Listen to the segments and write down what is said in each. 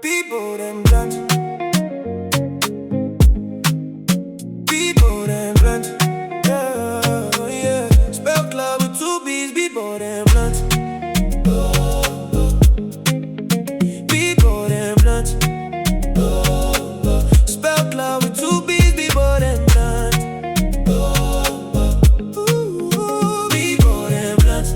People them blunt. People them blunt. Yeah, yeah. Spell club with two B's. People them blunt. People them blunt. Spell club with two B's. People them blunt. People them blunt.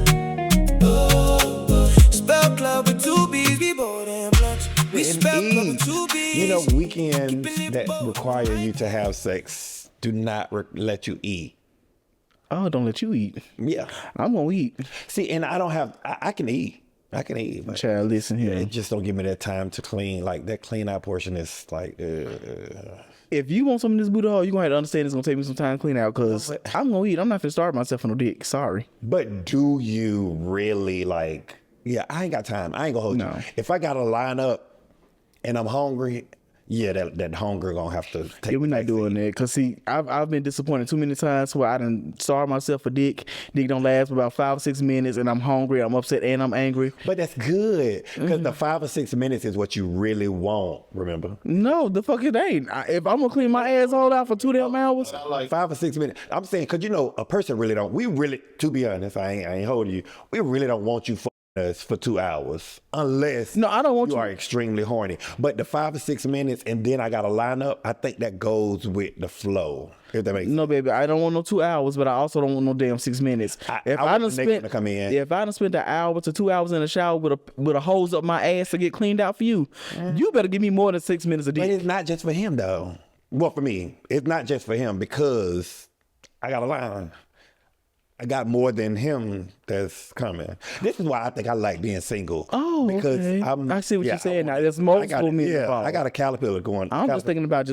Spell club with two B's. People them blunt. We spell club with two B's. You know, weekends that require you to have sex do not let you eat. Oh, don't let you eat. Yeah. I'm gonna eat. See, and I don't have, I can eat. I can eat. But Child, listen here. it just don't give me that time to clean. Like, that clean out portion is like, If you want some of this booty hole, you're gonna have to understand it's gonna take me some time to clean out because I'm gonna eat. I'm not gonna starve myself on no dick. Sorry. But do you really like, yeah, I ain't got time. I ain't gonna hold No. you. If I gotta line up and I'm hungry, yeah, that hunger gonna have to take. Yeah, we're not doing that. Cause see, I've been disappointed too many times where I done starve myself for dick. Dick don't last for about 5 or 6 minutes, and I'm hungry, I'm upset, and I'm angry. But that's good because the 5 or 6 minutes is what you really want. Remember? No, the fuck it ain't. If I'm gonna clean my asshole out for 2 damn hours, Like 5 or 6 minutes. I'm saying, cause you know, a person really don't. We really, to be honest, I ain't holding you. We really don't want you us for 2 hours unless no, I don't want you you. are extremely horny. But the 5 or 6 minutes and then I gotta line up, I think that goes with the flow. If that makes sense. No, baby, I don't want no 2 hours, but I also don't want no damn 6 minutes. If I done spent an hour to 2 hours in the shower with a hose up my ass to get cleaned out for you, you better give me more than 6 minutes a But day. it's not just for him though. Well, for me, it's not just for him because I got a line. I got more than him that's coming. This is why I think I like being single. Oh, because okay. I see what you're saying now. There's multiple men involved. I got a caterpillar going. I'm just thinking about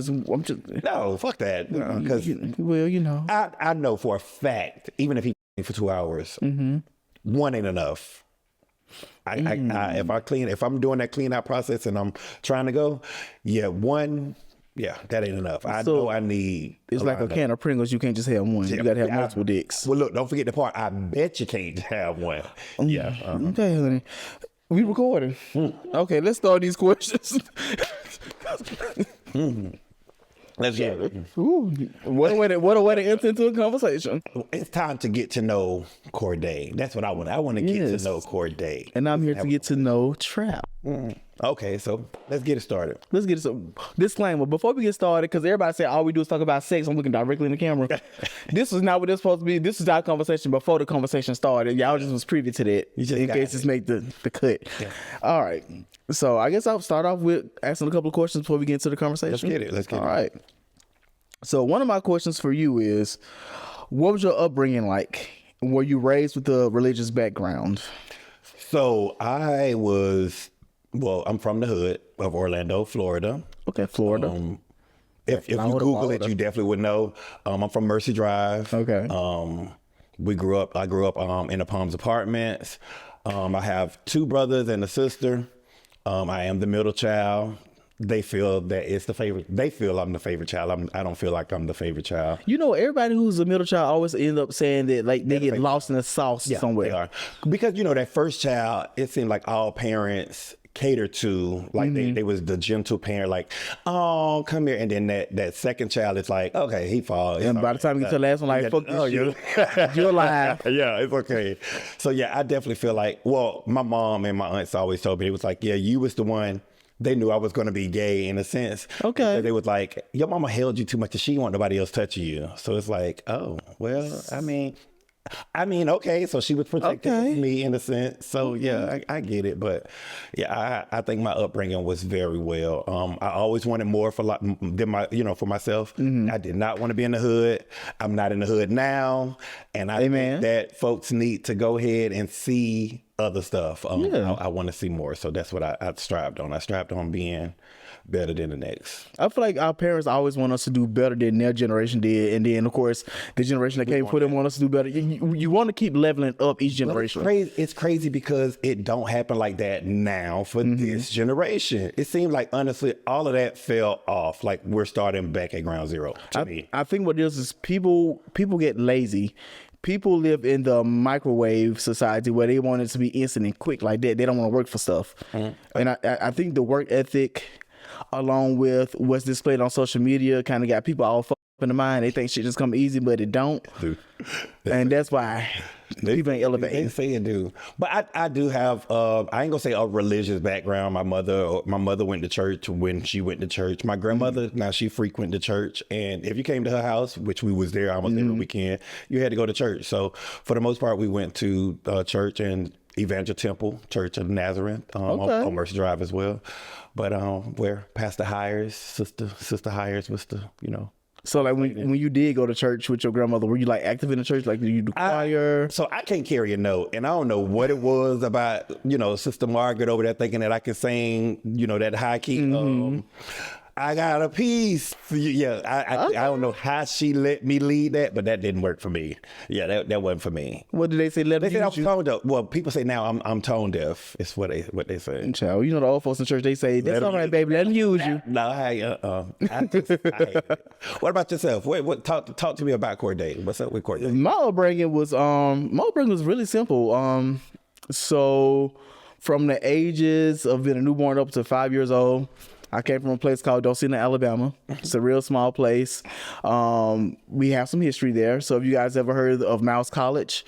No, fuck that. Because well, you know. I know for a fact, even if he for 2 hours, one ain't enough. If I'm doing that clean out process and I'm trying to go, one. Yeah, that ain't enough. I know I need. It's like a can of Pringles. You can't just have one. You got to have multiple dicks. Well, look, don't forget the part. I bet you can't have one. Yeah. Okay, honey. We recording. Okay, let's start these questions. Let's get it. Ooh, what a way to enter into a conversation. It's time to get to know CORDAE. That's what I want. I want to get to know CORDAE. And I'm here to get to know Trap. Okay, so let's get it started. Let's get it. So, disclaimer, before we get started, because everybody say all we do is talk about sex. I'm looking directly in the camera. This is not what it's supposed to be. This is our conversation before the conversation started. Y'all just was privy to that in case it's make the cut. Yeah. All right. So I guess I'll start off with asking a couple of questions before we get into the conversation. Let's get it. All right. So one of my questions for you is, what was your upbringing like? Were you raised with a religious background? So I'm from the hood of Orlando, Florida. Okay, Florida. If you Google it, you definitely would know. I'm from Mercy Drive. Okay. I grew up in the Palms Apartments. I have 2 brothers and a sister. I am the middle child. They feel that it's the favorite. They feel I'm the favorite child. I don't feel like I'm the favorite child. You know, everybody who's a middle child always end up saying that like they get lost in the sauce somewhere. They are. Because that first child, it seemed like all parents cater to, like they was the gentle parent, like, oh, come here. And then that second child is like, okay, he falls. And by the time you get to the last one, like, fuck this shit. You're alive. Yeah, it's okay. So yeah, I definitely feel like, well, my mom and my aunts always told me, it was like, yeah, you was the one. They knew I was going to be gay in a sense. Okay. They was like, your mama held you too much and she didn't want nobody else touching you. So it's like, oh, well, I mean, okay. So she was protecting me in a sense. So yeah, I get it. But yeah, I think my upbringing was very well. I always wanted more for myself. I did not want to be in the hood. I'm not in the hood now. And I think that folks need to go ahead and see other stuff. I want to see more. So that's what I strived on. I strived on being better than the next. I feel like our parents always want us to do better than their generation did. And then, of course, the generation that came before them want us to do better. You want to keep leveling up each generation. It's crazy because it don't happen like that now for this generation. It seems like, honestly, all of that fell off. Like we're starting back at ground zero to me. I think what it is people get lazy. people live in the microwave society where they want it to be instant and quick like that. They don't want to work for stuff. And I think the work ethic, along with what's displayed on social media, kind of got people all fucked up in the mind. They think shit just come easy, but it don't. And that's why people ain't elevating. They say it do. But I do have, I ain't gonna say a religious background. My mother went to church when she went to church. My grandmother, now she frequented the church. And if you came to her house, which we was there almost every weekend, you had to go to church. So for the most part, we went to church and Evangel Temple, Church of Nazareth, on Mercer Drive as well. But where Pastor Hires, Sister Hires was the, So like when you did go to church with your grandmother, were you like active in the church? Like did you do choir? So I can't carry a note, and I don't know what it was about, Sister Margaret over there thinking that I could sing, that high key. I got a piece. Yeah, I don't know how she let me lead that, but that didn't work for me. Yeah, that wasn't for me. What did they say? They said I was tone deaf. Well, people say now I'm tone deaf. It's what they say. Child, the old folks in church, they say, that's all right, baby, let them use you. No, I hate it. What about yourself? What talk to me about CORDAE. What's up with CORDAE? My upbringing was really simple. So from the ages of being a newborn up to 5 years old, I came from a place called Docena, Alabama. It's a real small place. We have some history there. So if you guys ever heard of Mouse College,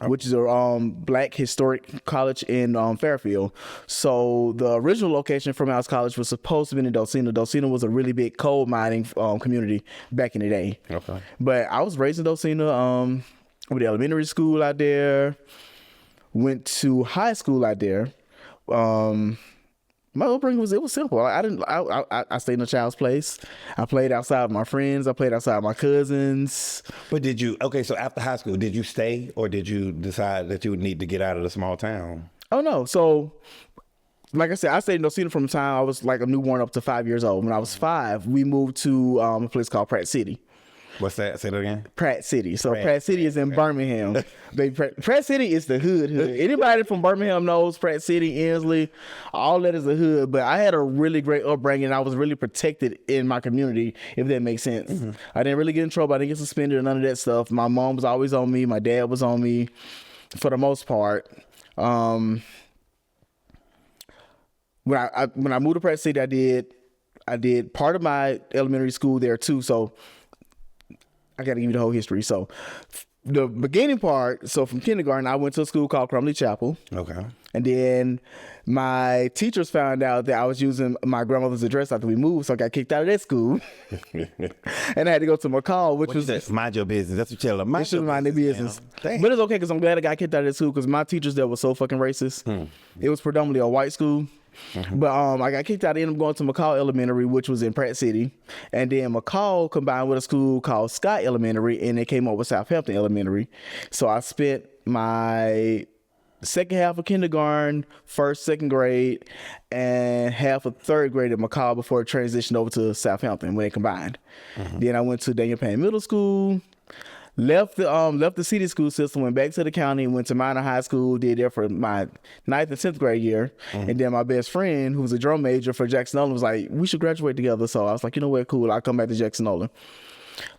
which is a black historic college in Fairfield. So the original location for Mouse College was supposed to be in Docena. Docena was a really big coal mining community back in the day. Okay. But I was raised in Docena, with the elementary school out there, went to high school out there. My upbringing was simple. I stayed in a child's place. I played outside with my friends. I played outside with my cousins. But so after high school, did you stay or did you decide that you would need to get out of the small town? Oh no. So like I said, I stayed in Docena from the time I was like a newborn up to 5 years old. When I was 5, we moved to a place called Pratt City. What's that? Say that again. Pratt City. So Pratt City is in Birmingham. Pratt City is the hood. Anybody from Birmingham knows Pratt City, Inslee, all that is the hood. But I had a really great upbringing. I was really protected in my community, if that makes sense. I didn't really get in trouble. I didn't get suspended or none of that stuff. My mom was always on me. My dad was on me for the most part. When I moved to Pratt City, I did part of my elementary school there too. So I got to give you the whole history. So the beginning part, so from kindergarten, I went to a school called Crumley Chapel. Okay. And then my teachers found out that I was using my grandmother's address after we moved, so I got kicked out of that school. And I had to go to McCall, which was... Mind your business. That's what you tell them. They should mind their business. But it's okay, because I'm glad I got kicked out of that school, because my teachers there were so fucking racist. It was predominantly a white school. But I got kicked out. I ended up going to McCall Elementary, which was in Pratt City, and then McCall combined with a school called Scott Elementary, and they came up with Southampton Elementary. So I spent my second half of kindergarten, first, second grade, and half of third grade at McCall before it transitioned over to Southampton when they combined. Then I went to Daniel Payne Middle School. Left the city school system, went back to the county, went to minor high school, did there for my 9th and 10th grade year. And then my best friend, who was a drum major for Jackson Nolan, was like, we should graduate together. So I was like, you know what, cool, I'll come back to Jackson Nolan.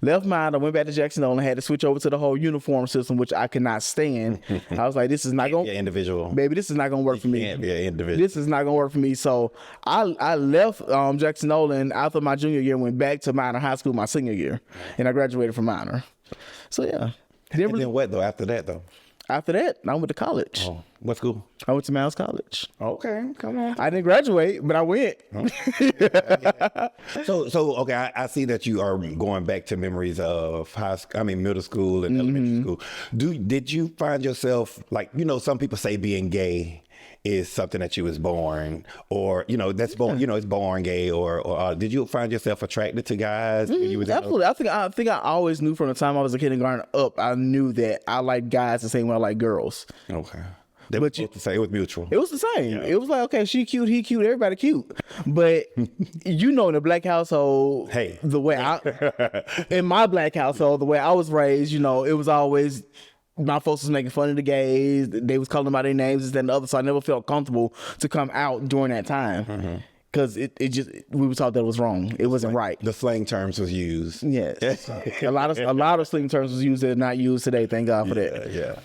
Left mine, I went back to Jackson Nolan, had to switch over to the whole uniform system, which I could not stand. I was like, this is not going to... individual. Baby, this is not going to work for me. Can't be an individual. This is not going to work for me. So I left Jackson Nolan after my junior year, went back to minor high school my senior year, and I graduated from minor. So yeah. And then what though? After that though? After that, I went to college. Oh, what school? I went to Mouse College. Okay, come on. I didn't graduate, but I went. So okay, I see that you are going back to memories of middle school and elementary school. Did you find yourself like, some people say being gay is something that you was born, or that's born, it's born gay, or did you find yourself attracted to guys when you was absolutely? I think I always knew from the time I was a kindergarten up. I knew that I liked guys the same way I like girls. Okay. They were both the same. It was mutual. It was the same. Yeah. It was like, okay, she cute, he cute, everybody cute. But in a black household, the way in my black household, the way I was raised, it was always, my folks was making fun of the gays. They was calling them by their names, this, that, and the other. So I never felt comfortable to come out during that time. because it just we were taught that it was wrong. It wasn't right. The slang terms was used. Yes, a lot of slang terms was used that are not used today. Thank God for that. Yeah.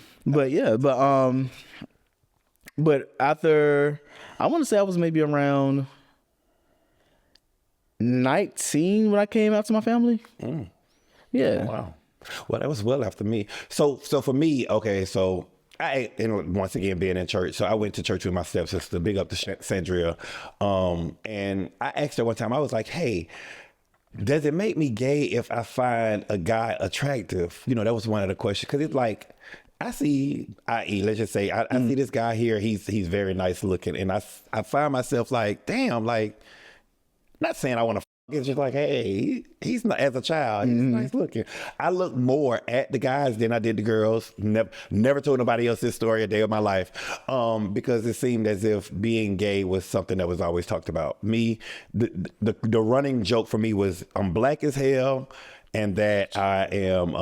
But after, I want to say I was maybe around 19 when I came out to my family. Yeah. Oh, wow. Well, that was well after me. So for me, okay, so and once again, being in church, so I went to church with my stepsister, big up to Sandria. And I asked her one time, I was like, hey, does it make me gay if I find a guy attractive? You know, that was one of the questions. Because it's like, I see, let's just say, I see this guy here, he's very nice looking. And I find myself like, damn, like, not saying I want to. It's just like, hey, he's not, as a child, he's nice looking. I look more at the guys than I did the girls. Never told nobody else this story a day of my life, because it seemed as if being gay was something that was always talked about. Me, the running joke for me was I'm black as hell, and that I am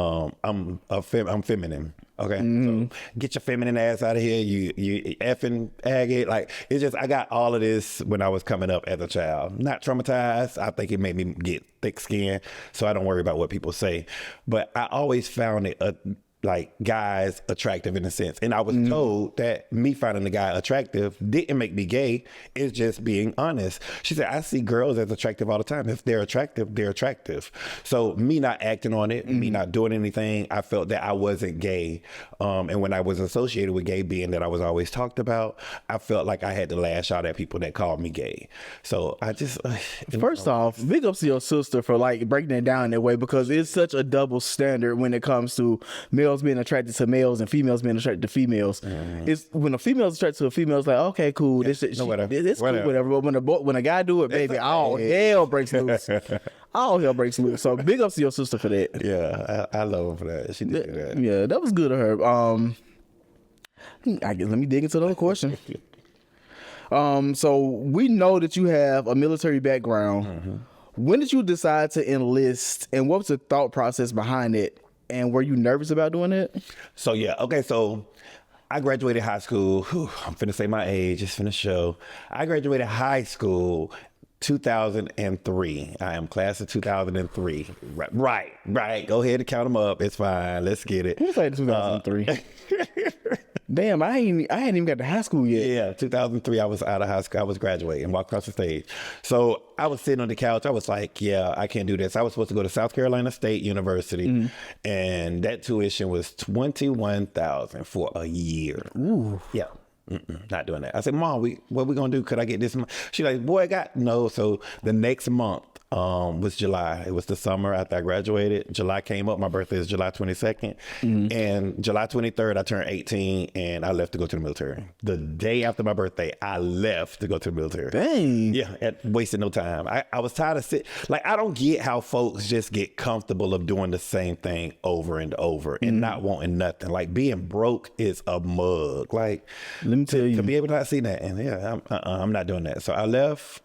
I'm feminine. Okay, so get your feminine ass out of here. You effing agate. Like, it's just, I got all of this when I was coming up as a child. Not traumatized. I think it made me get thick skin, so I don't worry about what people say. But I always found it like guys attractive in a sense. And I was told that me finding the guy attractive didn't make me gay. It's just being honest. She said, I see girls as attractive all the time. If they're attractive, they're attractive. So me not acting on it, me not doing anything, I felt that I wasn't gay. And when I was associated with gay, being that I was always talked about, I felt like I had to lash out at people that called me gay. So I just... First off, big ups to your sister for like breaking it down that way, because it's such a double standard when it comes to males being attracted to males and females being attracted to females. It's when a female is attracted to a female, it's like, okay, cool, it's cool, whatever. But when a guy do it, baby, all hell breaks loose. All hell breaks loose. So big ups to your sister for that. Yeah, I love her for that. She did that. Yeah, that was good of her. I guess let me dig into another question. So we know that you have a military background. When did you decide to enlist, and what was the thought process behind it? And were you nervous about doing it? So yeah, okay, so I graduated high school. I'm finna say my age, it's finna show. I graduated high school 2003. I am class of 2003. Right. Go ahead and count them up. It's fine. Let's get it. Who said 2003? Damn, I hadn't even got to high school yet. Yeah, 2003, I was out of high school. I was graduating, walked across the stage. So I was sitting on the couch. I was like, yeah, I can't do this. I was supposed to go to South Carolina State University, and that tuition was $21,000 for a year. Ooh. Yeah. Not doing that. I said, Mom, what we gonna do? Could I get this? She like, boy, no. So the next month was July. It was the summer after I graduated. July came up. My birthday is July 22nd. And July 23rd, I turned 18 and I left to go to the military. The day after my birthday, I left to go to the military. Dang. Yeah, wasted no time. I was tired of like, I don't get how folks just get comfortable of doing the same thing over and over and not wanting nothing. Like, being broke is a mug. Like, let me tell you, to be able to not see that. And yeah, I'm not doing that. So I left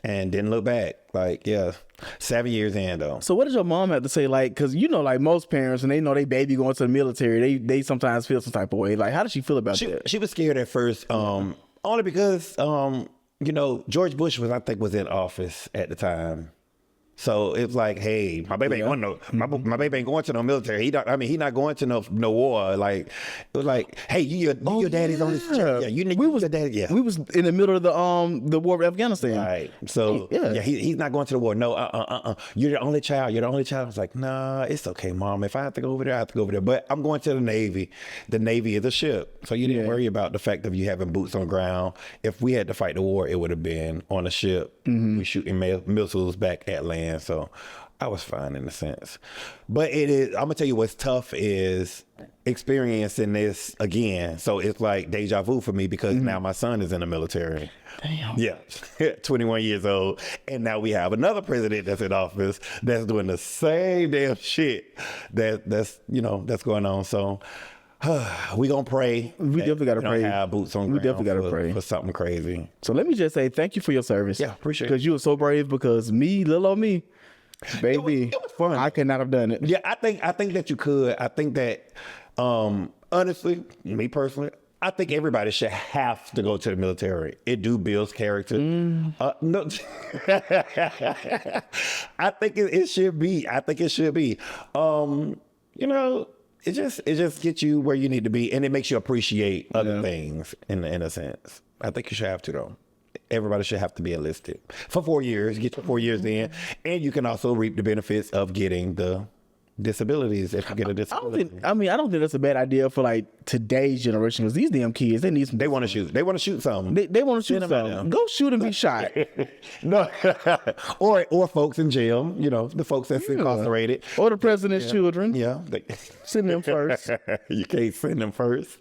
and didn't look back. Like, yeah, 7 years in though. So what does your mom have to say? Like, because you know, like most parents, when they know they baby going to the military, they sometimes feel some type of way. Like, how does she feel about that? She was scared at first, only because you know, George Bush was in office at the time. So it was like, hey, my baby ain't going no, my baby ain't going to no military. He not going to no war. Like, it was like, hey, your daddy's on this check. Yeah, we was your daddy. Yeah, we was in the middle of the war with Afghanistan. Right. So yeah, he's not going to the war. No, you're the only child. You're the only child. I was like, nah, it's okay, Mom. If I have to go over there, I have to go over there. But I'm going to the Navy. The Navy is a ship, so you didn't worry about the fact of you having boots on the ground. If we had to fight the war, it would have been on a ship. We shooting missiles back at land. So I was fine in a sense. But it is, I'm gonna tell you what's tough is experiencing this again. So it's like deja vu for me, because now my son is in the military. Damn. Yeah, 21 years old. And now we have another president that's in office that's doing the same damn shit that's going on. So we gonna pray. We definitely gotta pray. Have boots on. We definitely gotta pray for something crazy. So let me just say thank you for your service. Yeah, appreciate it. Because you were so brave. Because little old me, baby, it was fun. I could not have done it. Yeah, I think that you could. I think that honestly, me personally, I think everybody should have to go to the military. It do builds character. No, I think it should be. I think it should be. You know, it just gets you where you need to be, and it makes you appreciate other things in a sense. I think you should have to though. Everybody should have to be enlisted for 4 years. Get your 4 years in, and you can also reap the benefits of getting the disabilities if you get a disability. I don't think that's a bad idea for like today's generation, because these damn kids, they need some. They want to shoot. They want to shoot something. They want to shoot something. Go shoot and be shot. No, or folks in jail. You know, the folks that's incarcerated, or the president's children. Yeah, send them first. You can't send them first.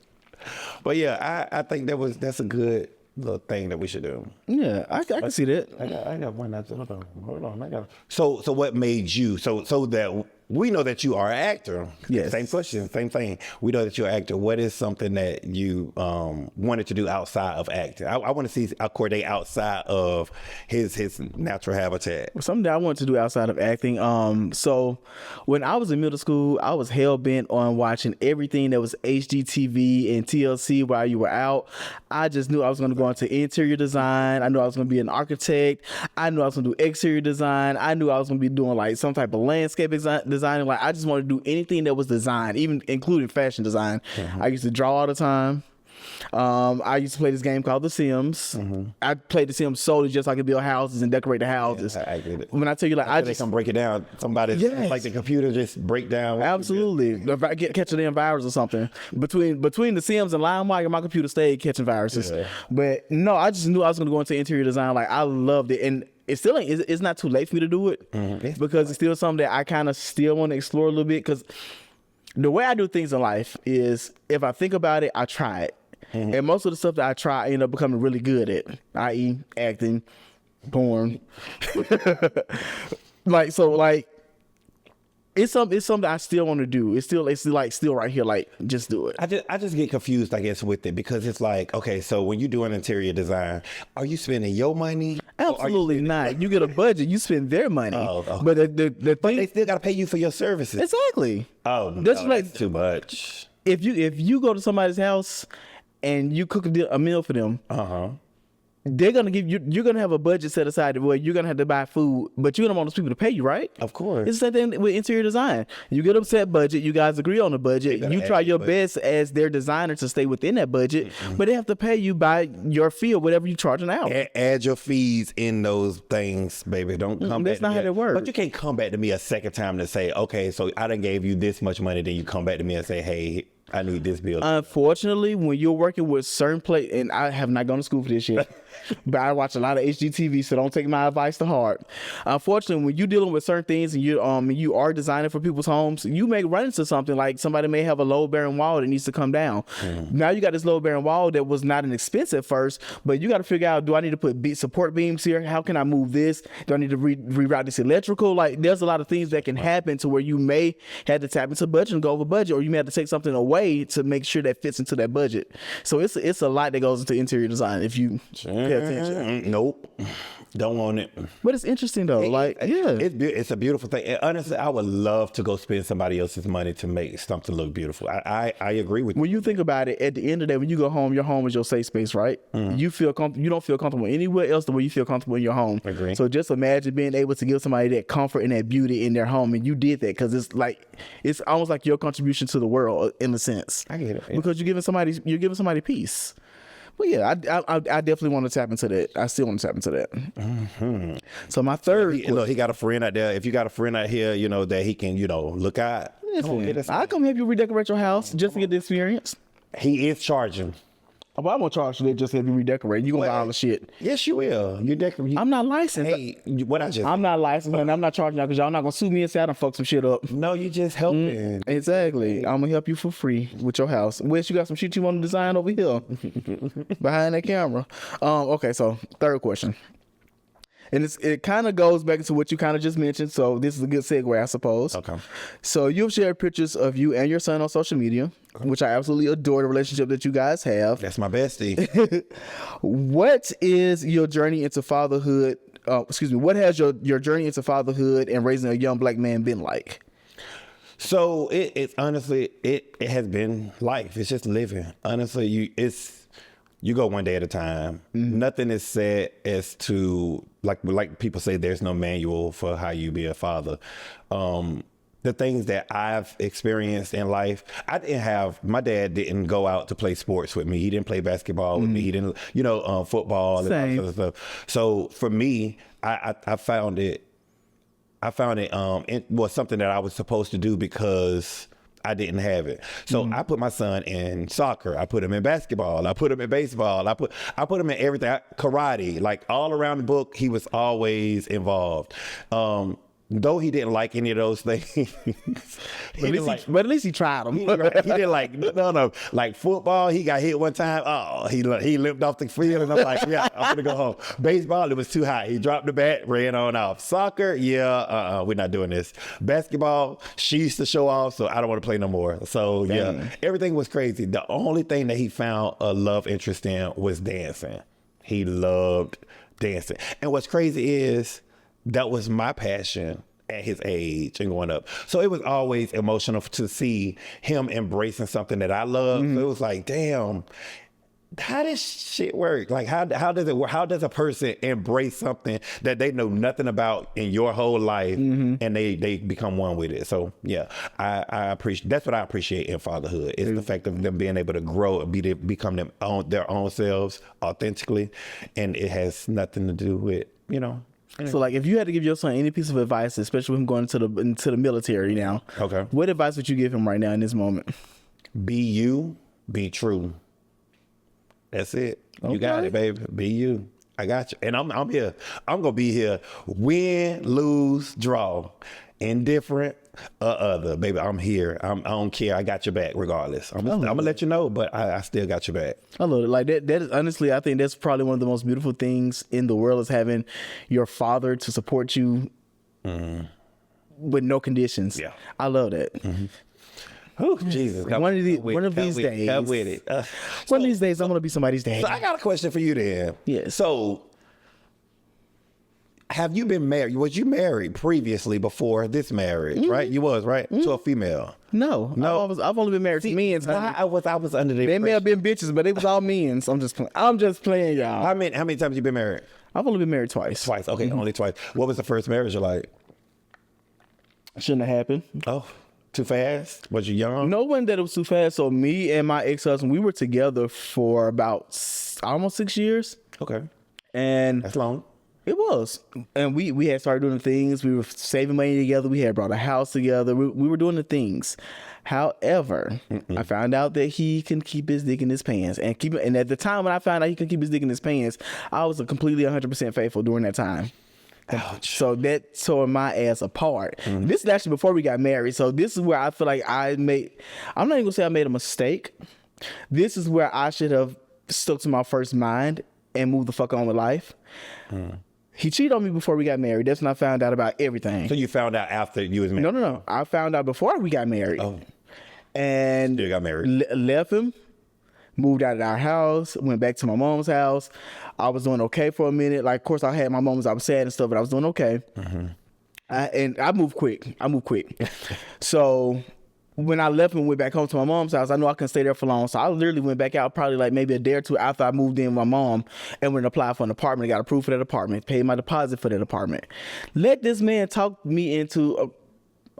But yeah, I think that's a good little thing that we should do. Yeah, I can see that. I got one. Hold on. I got. So what made you so that we know that you are an actor? Yes. Same question, same thing. We know that you're an actor. What is something that you wanted to do outside of acting? I want to see CORDAE outside of his natural habitat. Something that I wanted to do outside of acting. So when I was in middle school, I was hell bent on watching everything that was HGTV and TLC while you were out. I just knew I was going to go into interior design. I knew I was going to be an architect. I knew I was going to do exterior design. I knew I was going to be doing like some type of landscape designing. Like I just wanted to do anything that was design, even including fashion design. I used to draw all the time. I used to play this game called The Sims. I played The Sims solely just so I could build houses and decorate the houses. I get it. When I tell you, like, I just come break it down. Somebody like the computer just break down. Absolutely. If I catch a damn virus or something between The Sims and LimeWire, my computer stayed catching viruses. Yeah. But no, I just knew I was going to go into interior design. Like I loved it, and it still ain't. It's not too late for me to do it because it's still something that I kind of still want to explore a little bit. Because the way I do things in life is, if I think about it, I try it. And most of the stuff that I try, I end up becoming really good at, i.e. acting, porn. It's something I still want to do. It's still right here. Like, just do it. I just get confused, I guess, with it, because it's like, okay, so when you do an interior design, are you spending your money? Absolutely not. You get a budget, you spend their money. But the thing, but they still got to pay you for your services. Exactly. That's too much. If you go to somebody's house and you cook a meal for them, they're gonna give you. You're gonna have a budget set aside where you're gonna have to buy food, but you don't want those people to pay you, right? Of course. It's the same thing with interior design. You get a set budget. You guys agree on the budget. You try your best as their designer to stay within that budget, but they have to pay you by your fee or whatever you charge an hour. Add your fees in those things, baby. Don't come back. That's not how that works. But you can't come back to me a second time to say, okay, so I done gave you this much money, then you come back to me and say, hey, I need this bill. Unfortunately, when you're working with certain and I have not gone to school for this shit, but I watch a lot of HGTV, so don't take my advice to heart. Unfortunately, when you're dealing with certain things and you are designing for people's homes, you may run into something like somebody may have a load-bearing wall that needs to come down. Now you got this load-bearing wall that was not an expense at first, but you got to figure out, do I need to put support beams here? How can I move this? Do I need to reroute this electrical? Like, there's a lot of things that can happen to where you may have to tap into budget and go over budget, or you may have to take something away to make sure that fits into that budget. So it's a lot that goes into interior design if you pay attention. Nope, don't want it. But it's interesting though. It's a beautiful thing. And honestly, I would love to go spend somebody else's money to make something look beautiful. I agree with you. When you think about it, at the end of the day, when you go home, your home is your safe space, right? You feel you don't feel comfortable anywhere else the way you feel comfortable in your home. Agree. So just imagine being able to give somebody that comfort and that beauty in their home, and you did that because it's almost like your contribution to the world in a sense. I get it. Yeah. Because you're giving somebody peace. But yeah, I definitely want to tap into that. I still want to tap into that. So my third, look, he got a friend out there. If you got a friend out here, that he can, look at. I'll come help you redecorate your house just to get the experience. He is charging. But I'm gonna charge you that just help you redecorate. You gonna buy all the shit. Yes, you will. You decorate. I'm not licensed. Hey, I'm not licensed, and I'm not charging y'all because y'all not gonna sue me and say I done fuck some shit up. No, you just helping. Exactly. I'm gonna help you for free with your house. Wes, you got some shit you want to design over here behind that camera. Okay, so third question. And it kind of goes back to what you kind of just mentioned. So this is a good segue, I suppose. Okay. So you've shared pictures of you and your son on social media, which I absolutely adore the relationship that you guys have. That's my bestie. What is your journey into fatherhood? What has your journey into fatherhood and raising a young black man been like? So it's honestly, it has been life. It's just living. Honestly, you go one day at a time. Nothing is said as to like people say there's no manual for how you be a father. The things that I've experienced in life, my dad didn't go out to play sports with me. He didn't play basketball with me. He didn't, football and that sort of stuff. So for me, I found it was something that I was supposed to do because I didn't have it. So I put my son in soccer. I put him in basketball. I put him in baseball. I put him in everything. Karate, like all around the book, he was always involved. Though he didn't like any of those things, but at least he tried them. He didn't like no. Like football, he got hit one time. Oh, he limped off the field, and I'm like, yeah, I'm gonna go home. Baseball, it was too hot. He dropped the bat, ran on off. Soccer, we're not doing this. Basketball, she used to show off, so I don't want to play no more. So yeah, everything was crazy. The only thing that he found a love interest in was dancing. He loved dancing, and what's crazy is, that was my passion at his age and going up. So it was always emotional to see him embracing something that I love. So it was like, damn, how does shit work? Like, how does it work? How does a person embrace something that they know nothing about in your whole life and they become one with it? So yeah, I appreciate, that's what I appreciate in fatherhood, is the fact of them being able to grow and become their own selves authentically. And it has nothing to do with, So like, if you had to give your son any piece of advice, especially with him going into the military now, okay, what advice would you give him right now in this moment? Be you, be true. That's it. Okay. You got it, baby. Be you. I got you. And I'm here. I'm gonna be here. Win, lose, draw, indifferent or other, baby. I'm here. I don't care. I got your back regardless. I'm gonna let you know, but I still got your back. I love it. Like that is, honestly, I think that's probably one of the most beautiful things in the world, is having your father to support you with no conditions. Yeah, I love that. Oh, Jesus. One of these days, one of these days, I'm gonna be somebody's dad. So I got a question for you then. Yeah. So, have you been married? Was you married previously before this marriage? Right? You was, right? To a female. No. I've only been married to men's. I was under the They may have been bitches, but it was all men's. I'm just playing, y'all. How many times you been married? I've only been married twice. Twice. Okay, only twice. What was the first marriage like? Shouldn't have happened. Oh. Too fast? Was you young? No one that it was too fast. So me and my ex-husband, we were together for about almost 6 years. Okay. And that's long. It was. And we had started doing the things. We were saving money together. We had brought a house together. We were doing the things. However, I found out that he can keep his dick in his pants. And at the time when I found out he could keep his dick in his pants, I was completely 100% faithful during that time. Ouch. So that tore my ass apart. This is actually before we got married. So this is where I feel like I'm not even gonna say I made a mistake. This is where I should have stuck to my first mind and moved the fuck on with life. He cheated on me before we got married. That's when I found out about everything. So you found out after you was married? No. I found out before we got married. Oh. And still got married. Left him. Moved out of our house, went back to my mom's house. I was doing okay for a minute. Like, of course, I had my moments, I was sad and stuff, but I was doing okay. And I moved quick. So when I left and went back home to my mom's house, I knew I couldn't stay there for long. So I literally went back out probably like maybe a day or two after I moved in with my mom and went and applied for an apartment. I got approved for that apartment, paid my deposit for that apartment. Let this man talk me into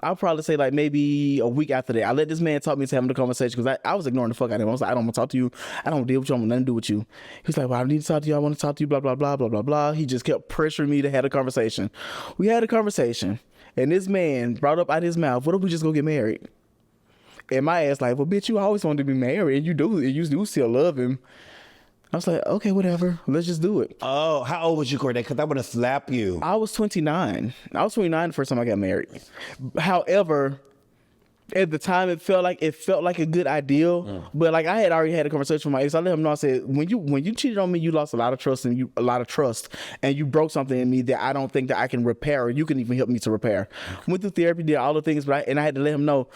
I'll probably say like maybe a week after that, I let this man talk me into having the conversation, because I was ignoring the fuck out of him. I was like, I don't want to talk to you. I don't deal with you. I want nothing to do with you. He was like, well, I need to talk to you. I want to talk to you, blah, blah, blah, blah, blah, blah. He just kept pressuring me to have a conversation. We had a conversation, and this man brought up out of his mouth, what if we just go get married? And my ass like, well, bitch, you always wanted to be married, and you do still love him. I was like, okay, whatever. Let's just do it. Oh, how old was you, CORDAE? Because I want to slap you. I was 29. I was 29 the first time I got married. However, at the time, it felt like a good idea. But like, I had already had a conversation with my ex. I let him know. I said, when you cheated on me, you lost a lot of trust, and you broke something in me that I don't think that I can repair, or you can even help me to repair. Went through therapy, did all the things, but I had to let him know,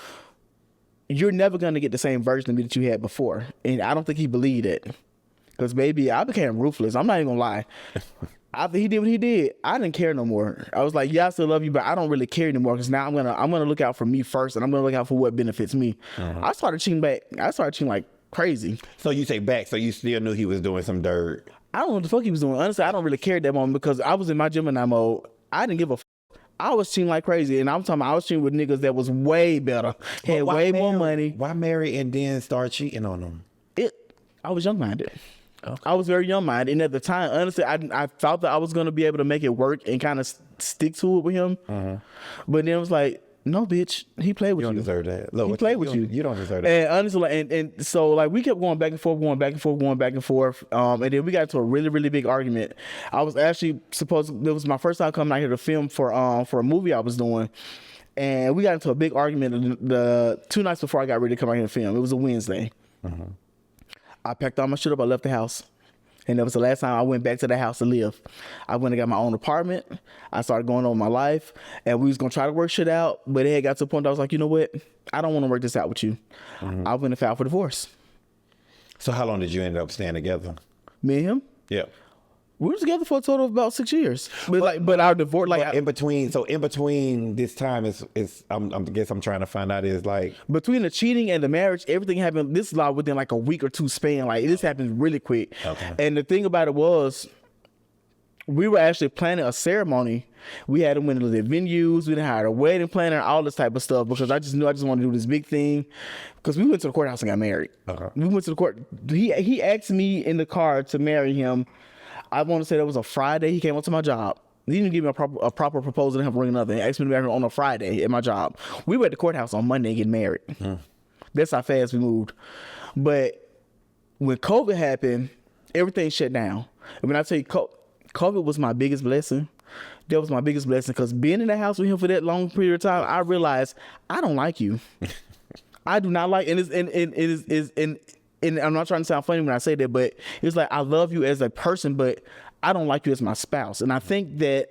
you're never going to get the same version of me that you had before. And I don't think he believed it. Because, baby, I became ruthless. I'm not even going to lie. After he did what he did, I didn't care no more. I was like, yeah, I still love you, but I don't really care anymore because now I'm gonna look out for me first, and I'm gonna look out for what benefits me. I started cheating back. I started cheating like crazy. So you say back, so you still knew he was doing some dirt. I don't know what the fuck he was doing. Honestly, I don't really care at that moment because I was in my Gemini mode. I didn't give a I was cheating like crazy, and I'm talking about I was cheating with niggas that was way better, had way more money. Why marry and then start cheating on them? I was young-minded. Okay. I was very young-minded, and at the time, honestly, I thought that I was gonna be able to make it work and kind of stick to it with him. But then it was like, no, bitch, he played with you. You don't deserve that. Look, he played with you. You don't deserve that. And honestly, and so like we kept going back and forth, and then we got into a really, really big argument. I was actually it was my first time coming out here to film for a movie I was doing. And we got into a big argument the 2 nights before I got ready to come out here and film. It was a Wednesday. I packed all my shit up. I left the house. And that was the last time I went back to the house to live. I went and got my own apartment. I started going on my life. And we was going to try to work shit out. But it had got to the point that I was like, you know what? I don't want to work this out with you. I went and filed for divorce. So how long did you end up staying together? Me and him? Yeah. We were together for a total of about 6 years. But our divorce, like in between this time is I guess I'm trying to find out is like between the cheating and the marriage, everything happened. This is like within like a week or two span. Like this happened really quick. Okay. And the thing about it was, we were actually planning a ceremony. We had them win the venues. We done hired a wedding planner, all this type of stuff because I just knew I just wanted to do this big thing. Because we went to the courthouse and got married. We went to the court. He asked me in the car to marry him. I want to say that was a Friday. He came up to my job. He didn't give me a proper proposal to him bring nothing. He asked me to marry him on a Friday at my job. We were at the courthouse on Monday getting married. That's how fast we moved. But when COVID happened, everything shut down. And when I tell you, COVID was my biggest blessing. That was my biggest blessing because being in the house with him for that long period of time, I realized I don't like you. I do not like, and I'm not trying to sound funny when I say that, but it's like I love you as a person, but I don't like you as my spouse. And I think that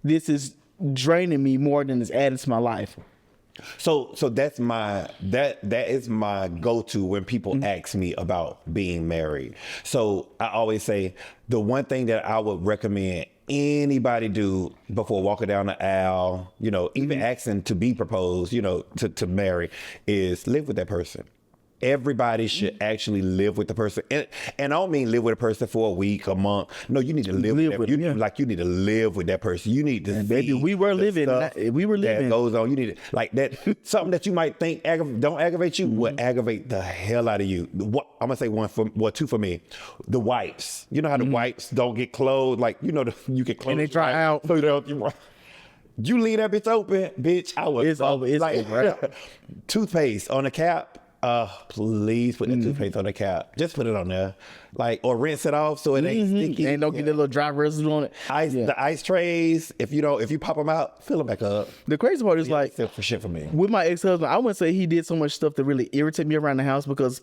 this is draining me more than it's adding to my life. So that is my go-to when people ask me about being married. So I always say the one thing that I would recommend anybody do before walking down the aisle, even asking to be proposed, to marry, is live with that person. Everybody should actually live with the person, and I don't mean live with a person for a week, a month. No, you need to live with them. You need to live with that person. You need to. And baby, we were living. That goes on. You need to like that. Something that you might think don't aggravate you will aggravate the hell out of you. I'm gonna say two for me. The wipes. You know how the wipes don't get closed. Like you get closed and they dry out. So you leave that bitch open, bitch. It's over. It's over. Toothpaste on the cap. Please put that toothpaste on the cap. Just put it on there, or rinse it off so it ain't sticky. And don't get that little dry residue on it. The ice trays. If you pop them out, fill them back up. The crazy part is for shit for me. With my ex-husband, I wouldn't say he did so much stuff to really irritate me around the house because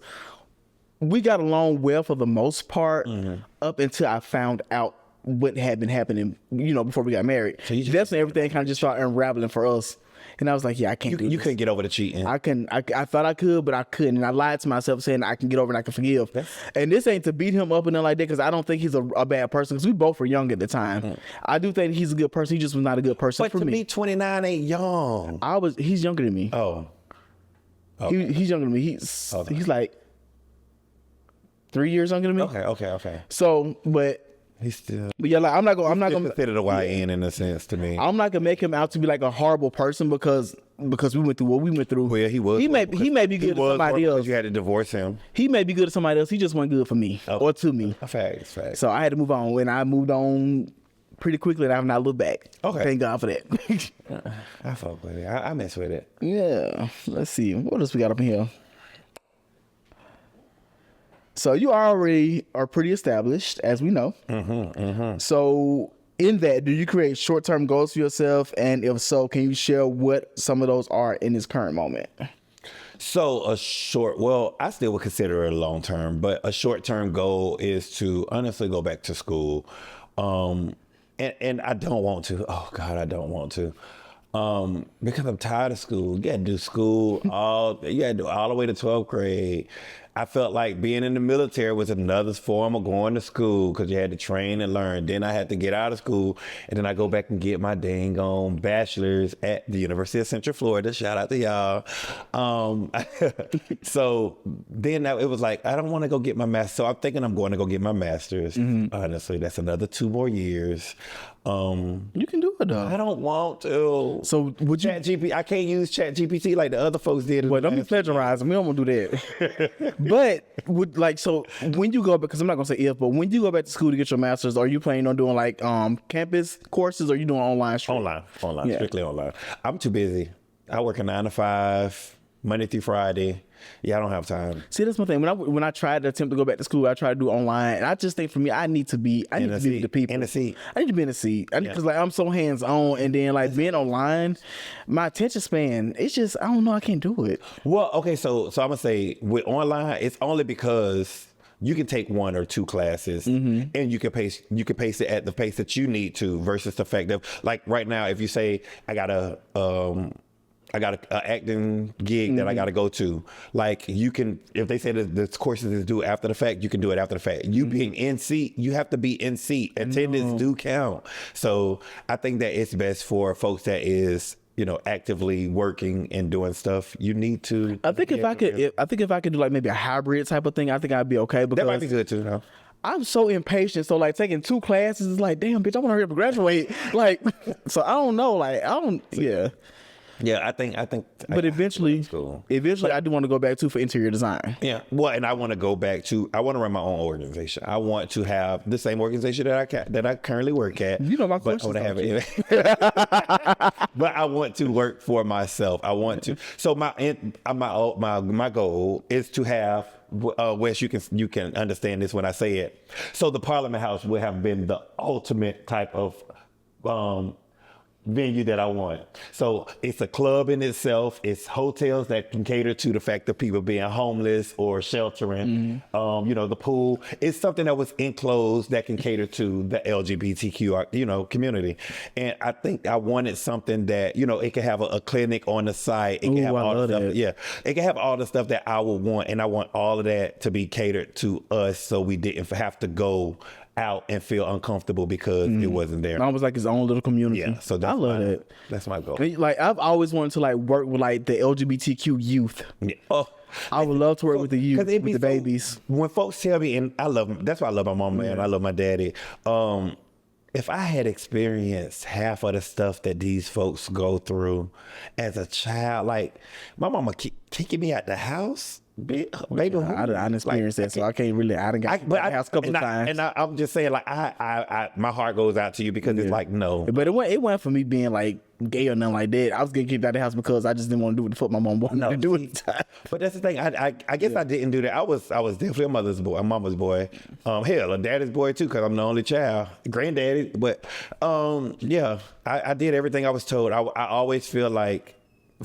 we got along well for the most part up until I found out what had been happening. Before we got married. So that's when everything kind of just started unraveling for us. And I was like, yeah, I can't do this. You couldn't get over the cheating. I thought I could, but I couldn't. And I lied to myself saying I can get over and I can forgive. And this ain't to beat him up and nothing like that because I don't think he's a bad person because we both were young at the time. I do think he's a good person. He just was not a good person for me. But to me, 29 ain't young. He's younger than me. Oh. Okay. He's younger than me. He's like 3 years younger than me. Okay. So, but he's still. But yeah, I'm not gonna consider the YN in a sense to me. I'm not gonna make him out to be like a horrible person because we went through what we went through. Well, he was. He may be good to somebody else. You had to divorce him. He may be good to somebody else. He just wasn't good for me or to me. Facts. So I had to move on. When I moved on pretty quickly, and I've not looked back. Okay. Thank God for that. I fuck with it. I mess with it. Yeah. Let's see. What else we got up in here? So you already are pretty established, as we know. So in that, do you create short-term goals for yourself? And if so, can you share what some of those are in this current moment? So I still would consider it a long-term, but a short-term goal is to honestly go back to school. And I don't want to. Oh God, I don't want to. Because I'm tired of school. You gotta do school you gotta do all the way to 12th grade. I felt like being in the military was another form of going to school because you had to train and learn. Then I had to get out of school, and then I go back and get my dang on bachelor's at the University of Central Florida. Shout out to y'all. So then it was like, I don't want to go get my master's. So I'm thinking I'm going to go get my master's. Honestly, that's another 2 more years. You can do it though. I don't want to. So would you? I can't use ChatGPT like the other folks did. Well, don't be plagiarizing. We don't want to do that. But so when you go, because I'm not gonna say if, but when you go back to school to get your master's, are you planning on doing like campus courses, or are you doing online? Online, strictly online. I'm too busy. I work a 9 to 5, Monday through Friday. Yeah, I don't have time. See, that's my thing. When I tried to attempt to go back to school, I tried to do online, and I just think for me, I need to be with the people. In the seat. I need to be in the seat because like I'm so hands on, and then like being online, my attention span, it's just I don't know, I can't do it. Well, okay, so I'm gonna say with online, it's only because you can take 1 or 2 classes and you can pace it at the pace that you need to versus the fact that like right now, if you say I got a acting gig that I got to go to. Like you can, if they say that the courses is due after the fact, you can do it after the fact. You being in seat, you have to be in seat. Attendance do count. So I think that it's best for folks that is, actively working and doing stuff. You need to. I think if I could do like maybe a hybrid type of thing, I think I'd be okay. Because that might be good too, though. I'm so impatient. So like taking 2 classes is like, damn, bitch, I want to hurry up and graduate. Like, so I don't know. Like, yeah. Yeah, I think. But eventually, I do want to go back for interior design. Yeah, well, and I want to go back to. I want to run my own organization. I want to have the same organization that I currently work at. You know my questions. But I want to work for myself. I want to. So my goal is to have. Wes, you can understand this when I say it. So the Parliament House would have been the ultimate type of. Venue that I want. So it's a club in itself. It's hotels that can cater to the fact of people being homeless or sheltering. The pool. It's something that was enclosed that can cater to the LGBTQ, community. And I think I wanted something that, it could have a clinic on the site. It can have all the stuff. Yeah. It can have all the stuff that I would want. And I want all of that to be catered to us so we didn't have to go out and feel uncomfortable because it wasn't there. Almost like his own little community. Yeah, so I love that. That's my goal. Like I've always wanted to like work with like the LGBTQ youth. Yeah. Oh, I would love to work with the youth, with the babies. When folks tell me, and I love them, that's why I love my mom, man. I love my daddy. If I had experienced half of the stuff that these folks go through as a child, like my mama kicking me out the house. Baby, I didn't experience that, so I can't really. I didn't got the house a couple of times, and I'm just saying, like, I my heart goes out to you because it's like no, but it wasn't for me being like gay or nothing like that. I was getting kicked out of the house because I just didn't want to do what the fuck my mom wanted to do at the time. But that's the thing. I guess I didn't do that. I was definitely a mama's boy. Hell, a daddy's boy too, because I'm the only child, granddaddy. But I did everything I was told. I always feel like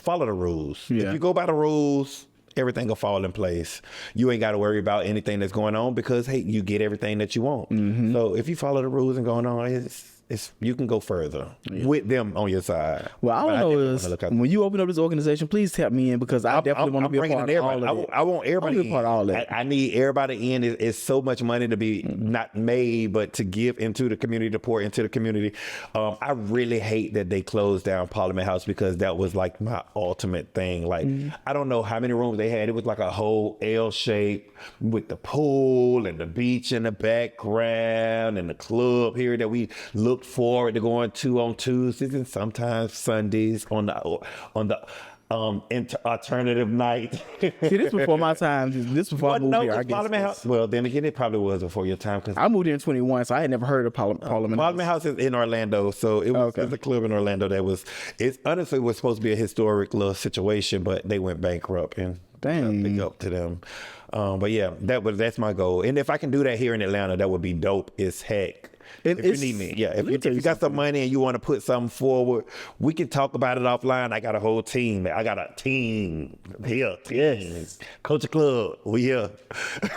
follow the rules. Yeah. If you go by the rules, everything will fall in place. You ain't got to worry about anything that's going on because, hey, you get everything that you want. So if you follow the rules and going on, it's you can go further with them on your side. Well, all I know is when you open up this organization, please tap me in because I definitely want to be a part of all of it. I want everybody to be a part of all of it. I need everybody in. It's so much money to be not made, but to give into the community, to pour into the community. I really hate that they closed down Parliament House because that was like my ultimate thing. Like I don't know how many rooms they had. It was like a whole L shape with the pool and the beach in the background and the club here that we looked forward to going to on Tuesdays and sometimes Sundays on the alternative night. See, this before my time. This before I moved here. I guess. House. Well, then again, it probably was before your time because I moved here in 21, so I had never heard of Parliament. Parliament House is in Orlando, so it was a club in Orlando that was. It honestly was supposed to be a historic little situation, but they went bankrupt and. Dang. Big up to them. But yeah, that's my goal. And if I can do that here in Atlanta, that would be dope as heck. if you need me. Yeah, if you got some money and you want to put something forward, we can talk about it offline. I got a whole team. I got a team here. Yes. Culture Clubb. We here.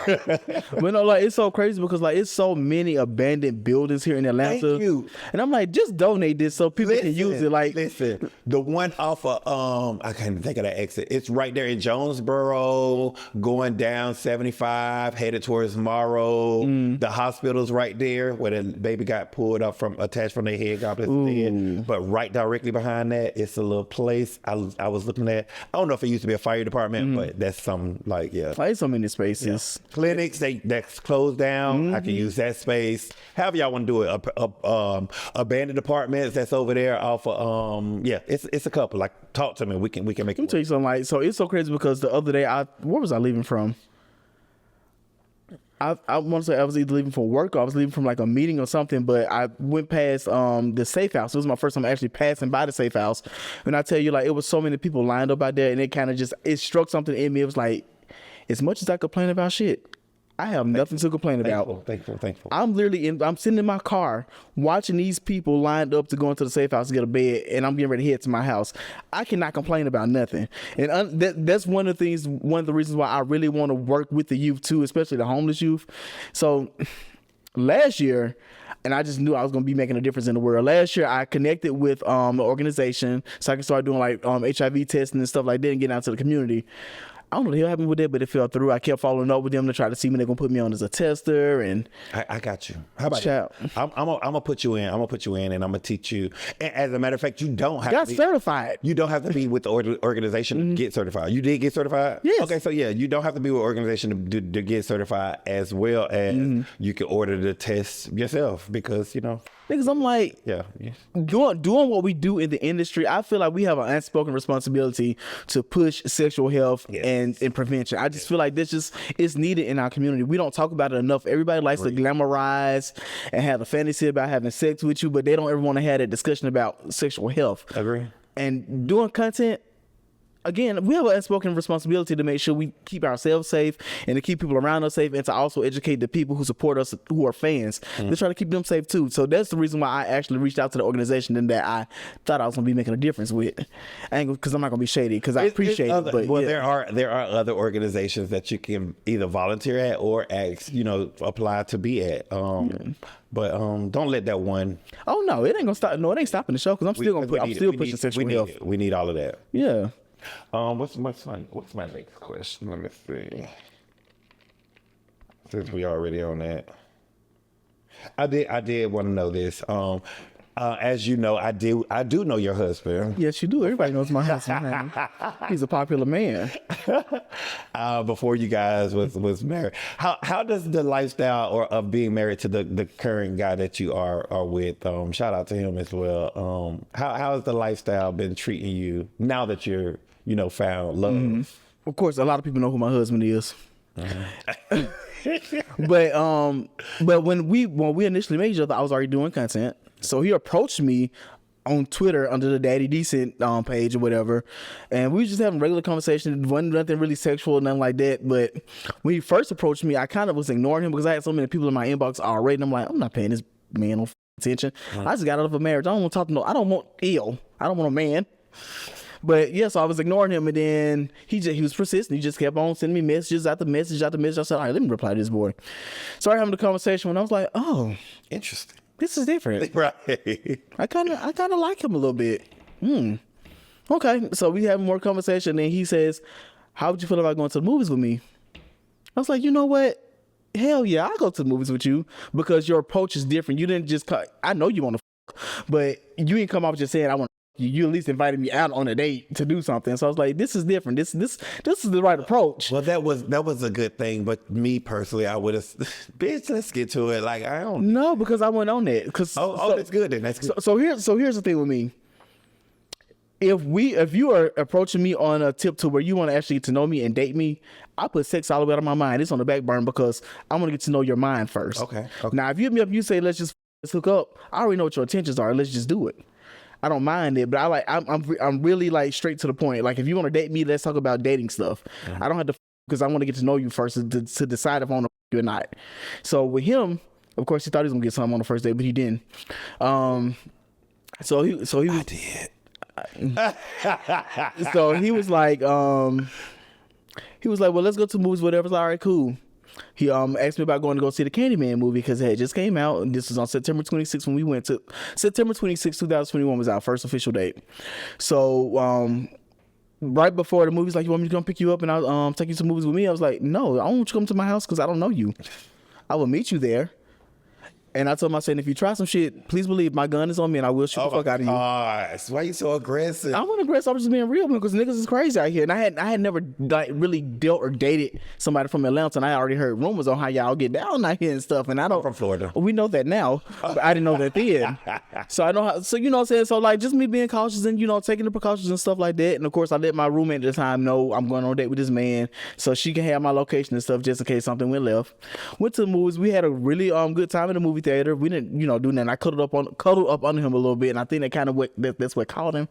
But no, like it's so crazy because like it's so many abandoned buildings here in Atlanta. Thank you. And I'm like, just donate this so people can use it. Like, listen, the one off of I can't even think of that exit. It's right there in Jonesboro, going down 75, headed towards Morrow. The hospital's right there where the baby got pulled up attached from their head, God bless his head. But right directly behind that, it's a little place I was looking at. I don't know if it used to be a fire department, but that's something like, like so many spaces. Yeah. Clinics, that's closed down. I can use that space. However y'all want to do it. Abandoned apartments that's over there off of, it's a couple. Like, talk to me. We can make it. Let me tell you something. Like, so it's so crazy because the other day, where was I leaving from? I want to say I was either leaving for work or I was leaving from like a meeting or something, but I went past the safe house. It was my first time actually passing by the safe house. And I tell you, like, it was so many people lined up out there, and it kind of it struck something in me. It was like, as much as I complain about shit, I have nothing to complain about. Thankful. I'm I'm sitting in my car watching these people lined up to go into the safe house to get a bed, and I'm getting ready to head to my house. I cannot complain about nothing. And that's one of the reasons why I really want to work with the youth too, especially the homeless youth. So last year, and I just knew I was going to be making a difference in the world. Last year, I connected with an organization so I can start doing like HIV testing and stuff like that and getting out to the community. I don't know what the hell happened with that, but it fell through. I kept following up with them to try to see when they're gonna put me on as a tester. And I got you. How about that? I'm gonna put you in. And I'm gonna teach you. And as a matter of fact, you don't have to be certified. You don't have to be with the organization to get certified. You did get certified? Yes. Okay, so yeah, you don't have to be with an organization to get certified, as well as you can order the test yourself, because because I'm like, doing what we do in the industry, I feel like we have an unspoken responsibility to push sexual health and prevention. I just feel like this is needed in our community. We don't talk about it enough. Everybody likes to glamorize and have a fantasy about having sex with you, but they don't ever want to have that discussion about sexual health. Agree. And doing content, again, we have an unspoken responsibility to make sure we keep ourselves safe and to keep people around us safe, and to also educate the people who support us, who are fans. Let's try to keep them safe too. So that's the reason why I actually reached out to the organization and that I thought I was going to be making a difference with. Because I'm not going to be shady, because I appreciate it. But there are other organizations that you can either volunteer at or apply to be at. But don't let that one. Oh no, it ain't gonna stop. No, it ain't stopping the show, because I'm still pushing sexual health. We need all of that. Yeah. What's my next question? Let me see. Since we already on that, I did want to know this. As you know, I do know your husband. Yes, you do. Everybody knows my husband, man. He's a popular man. Before you guys was married, how does the lifestyle of being married to the current guy that you are with? Shout out to him as well. How has the lifestyle been treating you now that you're found love? Of course, a lot of people know who my husband is. But when we initially met each other, I was already doing content. So he approached me on Twitter under the DADDIDECENT page or whatever, and we were just having regular conversation. It wasn't nothing really sexual, nothing like that. But when he first approached me, I kind of was ignoring him because I had so many people in my inbox already, and I'm like, I'm not paying this man no attention. I just got out of a marriage. I don't want to talk to I don't want a man. But yeah, so I was ignoring him, and then he was persistent. He just kept on sending me messages after message after message. I said, all right, let me reply to this boy. Started having the conversation when I was like, oh, interesting. This is different. Right. I kind of like him a little bit. Okay, so we have more conversation, and he says, how would you feel about going to the movies with me? I was like, you know what? Hell yeah, I'll go to the movies with you, because your approach is different. You didn't just I know you want to but you didn't come off just saying I want to. You at least invited me out on a date to do something. So I was like, this is different. This is the right approach. Well, that was a good thing. But me personally, I would have, bitch, let's get to it. Like, I don't. No, because I went on that. That's good then. That's good. So here's the thing with me. If you are approaching me on a tip to where you want to actually get to know me and date me, I put sex all the way out of my mind. It's on the back burner because I want to get to know your mind first. Okay. Now, if you hit me up and you say, let's hook up, I already know what your intentions are. Let's just do it. I don't mind it, but I'm really like straight to the point. Like, if you want to date me, let's talk about dating stuff. I don't have to, because I want to get to know you first to decide if I want to you or not. So with him, Of course, he thought he was gonna get something on the first date, but he didn't. So he was. I did. So he was like, well, let's go to the movies, whatever. All right, cool. He asked me about going to go see the Candyman movie because it had just came out, and this was on September 26th when we went to September 26th, 2021 was our first official date. So right before the movie's like, you want me to come pick you up and I'll take you to movies with me? I was like, no, I don't want you to come to my house because I don't know you. I will meet you there. And I told him, I said, if you try some shit, please believe my gun is on me and I will shoot the fuck out of you. Gosh, why you so aggressive? I wasn't aggressive. I was just being real because niggas is crazy out here. And I had never like really dealt or dated somebody from Atlanta. And I already heard rumors on how y'all get down out here and stuff. And I don't. I'm from Florida. We know that now. But I didn't know that then. So I know how. So you know what I'm saying. So like just me being cautious and taking the precautions and stuff like that. And of course I let my roommate at the time know I'm going on a date with this man, so she can have my location and stuff just in case something went left. Went to the movies. We had a really good time in the movie theater. We didn't do nothing. I cuddled up under him a little bit, and I think that kind of that's what caught him.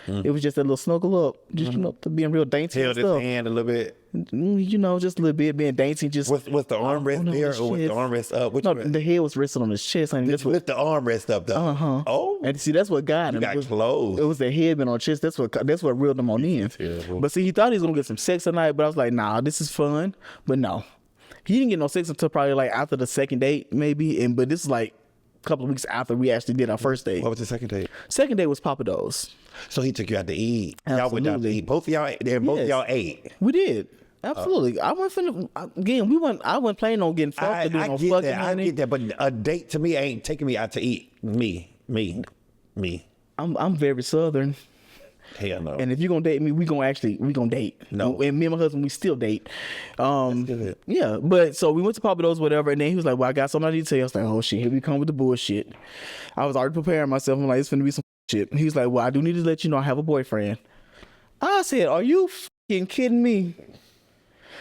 It was just a little snuggle up, just to being real dainty. Held and stuff. his hand a little bit. Just a little bit, being dainty. Just with the armrest there, or with the armrest up? No, the head was resting on his chest. Honey. Lift the armrest up though. Oh, and see, that's what got him. You got clothes. It was the head been on his chest. That's what reeled him on in. Terrible. But see, he thought he was gonna get some sex tonight, but I was like, nah, this is fun. But no, he didn't get no sex until probably like after the second date, maybe. But this is like a couple of weeks after we actually did our first date. What was the second date? Second date was Papa Do's. So he took you out to eat. Absolutely. Y'all went out to eat. Both of y'all, both of y'all ate. We did. Absolutely. I wasn't planning on getting fucked or doing no fucking, honey. I get that, but a date to me ain't taking me out to eat. Me. I'm very Southern. Hell no. And if you're gonna date me, we gonna date. No. And me and my husband, we still date. That's good. Yeah. But so we went to Papa Do's, whatever, and then he was like, well, I got something I need to tell you. I was like, oh shit, here we come with the bullshit. I was already preparing myself. I'm like, it's finna be some shit. He was like, well, I do need to let you know I have a boyfriend. I said, are you fucking kidding me?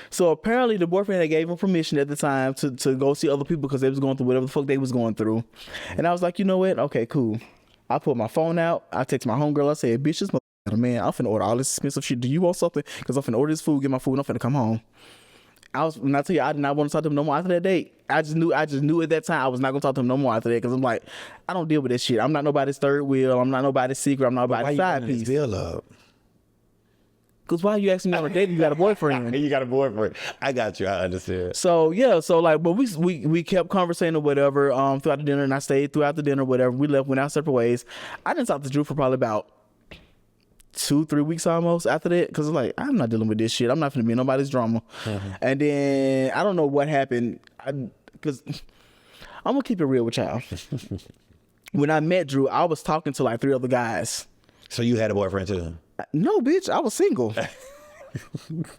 So apparently the boyfriend had gave him permission at the time to go see other people because they was going through whatever the fuck they was going through. And I was like, you know what? Okay, cool. I put my phone out. I text my homegirl. I said, bitch, this man, I'm finna order all this expensive shit. Do you want something? Because I'm finna order this food, get my food, and I'm finna come home. When I tell you, I did not want to talk to him no more after that date. I just knew at that time I was not gonna talk to him no more after that because I'm like, I don't deal with this shit. I'm not nobody's third wheel. I'm not nobody's secret. I'm not nobody's side piece. Bill up? Because why are you asking me on a date? You got a boyfriend. You got a boyfriend. I got you. I understand. So yeah, but we kept conversating or whatever throughout the dinner, and I stayed throughout the dinner, whatever. We went our separate ways. I didn't talk to Drew for probably about 2-3 weeks almost after that because like I'm not dealing with this shit. I'm not gonna be in nobody's drama. And then I don't know what happened because I'm gonna keep it real with y'all. When I met Drew, I was talking to like 3 other guys. So you had a boyfriend too? No, bitch, I was single.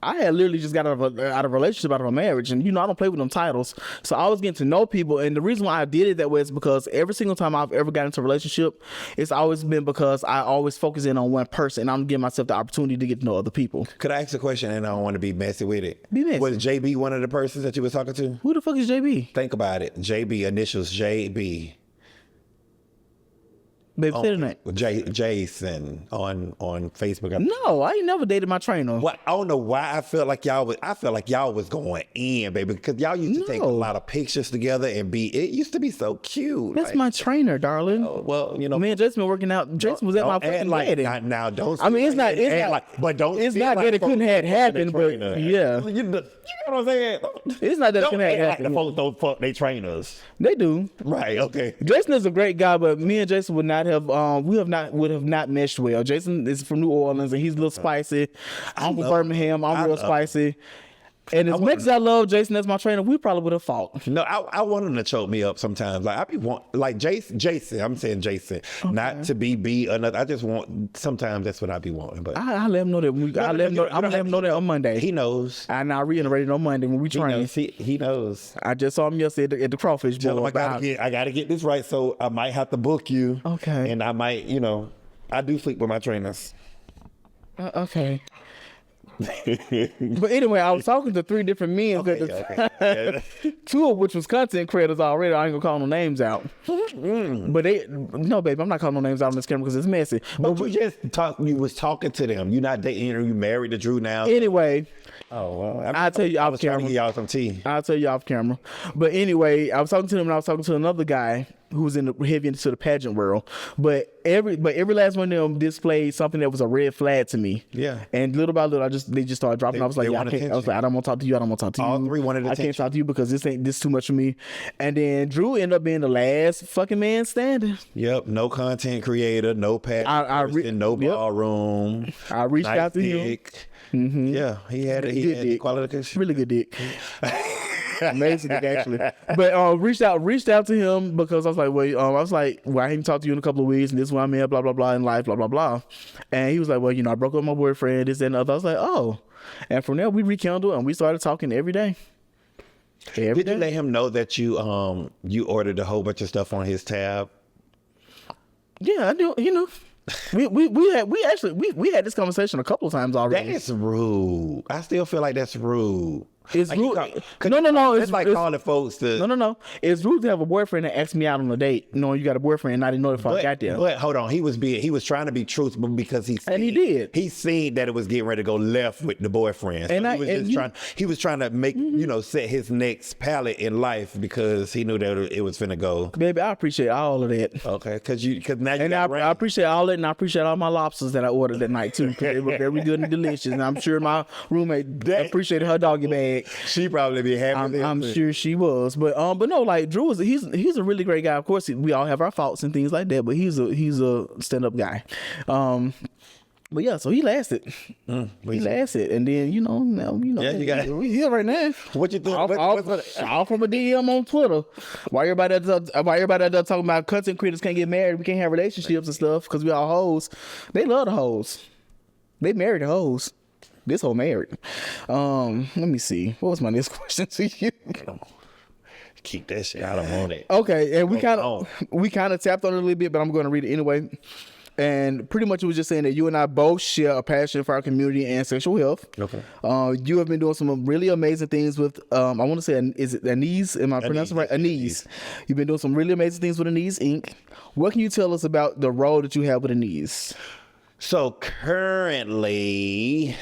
I had literally just got out of a relationship, out of a marriage, and I don't play with them titles. So I was getting to know people, and the reason why I did it that way is because every single time I've ever gotten into a relationship, it's always been because I always focus in on one person, and I'm giving myself the opportunity to get to know other people. Could I ask a question, and I don't want to be messy with it? Be messy. Was JB one of the persons that you was talking to? Who the fuck is JB? Think about it. JB, initials JB. Baby, say the name. Jason on Facebook. No, I ain't never dated my trainer. What? I don't know why I felt like y'all was going in, baby, because y'all used to take a lot of pictures together and it used to be so cute. That's my trainer, darling. Well, me and Jason been working out. Jason was at my fucking wedding. Now don't. I mean, it's not that it couldn't have happened, but yeah. You know what I'm saying? It's not that it couldn't have happened. The folks don't fuck they trainers. They do. Right. Okay. Jason is a great guy, but me and Jason would not have meshed well. Jason is from New Orleans and he's a little spicy. I'm from Birmingham. I'm real spicy. And as much as I love Jason as my trainer, we probably would have fought. No, I want him to choke me up sometimes. Like Jason. I'm saying Jason, okay. Not to be another. I just want. Sometimes that's what I be wanting. But I let him know that. I'm gonna let him know that on Monday. He knows. And I reiterated on Monday when we train. He knows. I just saw him yesterday at the crawfish bowl. I gotta get this right, so I might have to book you. Okay. And I might, I do sleep with my trainers. Okay. But anyway, I was talking to 3 different men. Okay. 2 of which was content creators already. I ain't gonna call no names out. But no, baby, I'm not calling no names out on this camera because it's messy. But you was talking to them. You're not dating, or you married to Drew now. Anyway. Oh, well. I'll tell you off camera. Trying to get y'all some tea. I'll tell you off camera. But anyway, I was talking to him, and I was talking to another guy who was heavy into the pageant world. But every last one of them displayed something that was a red flag to me. Yeah. And little by little, they just started dropping. I was like, I don't want to talk to you. I don't want to talk to you. All 3 wanted attention. I can't talk to you because this is too much for me. And then Drew ended up being the last fucking man standing. Yep. No content creator, no pageant, no ballroom. I reached out to him. Mm-hmm. Yeah, he had qualifications. Really good dick. Amazing dick, actually. But reached out to him because I was like, well, I haven't talked to you in a couple of weeks, and this is where I'm at, blah blah blah in life, blah blah blah. And he was like, well, I broke up with my boyfriend, this and other. I was like, oh. And from there we rekindled and we started talking every day. Did you let him know that you ordered a whole bunch of stuff on his tab? Yeah, I do. We had this conversation a couple of times already. That's rude. I still feel like that's rude. It's like rude. No. It's like calling folks to. No. It's rude to have a boyfriend that asks me out on a date, knowing you got a boyfriend, and I didn't know if I got there. But hold on, he was trying to be truthful because he did. He seen that it was getting ready to go left with the boyfriend. So he was trying to make set his next palette in life because he knew that it was finna go. Baby, I appreciate all of that. Okay, because now you I appreciate all that, and I appreciate all my lobsters that I ordered that night too, because they were very good and delicious. And I'm sure my roommate appreciated her doggy bag. She probably be happy. I'm sure she was, but no, like Drew he's a really great guy. Of course, we all have our faults and things like that, but he's a stand-up guy. But yeah, so he lasted. He lasted, and then Yeah, you got we here right now. What you think? All from a DM on Twitter. Why everybody that talking about content creators can't get married? We can't have relationships and stuff because we all hoes. They love the hoes. They marry the hoes. This whole married. Let me see. What was my next question to you? Keep that shit. I don't want it. Okay, and we kind of tapped on it a little bit, but I'm going to read it anyway. And pretty much it was just saying that you and I both share a passion for our community and sexual health. Okay. You have been doing some really amazing things with, I want to say, is it Anise? Am I pronouncing it right? Anise. You've been doing some really amazing things with Anise Inc. What can you tell us about the role that you have with Anise? So currently,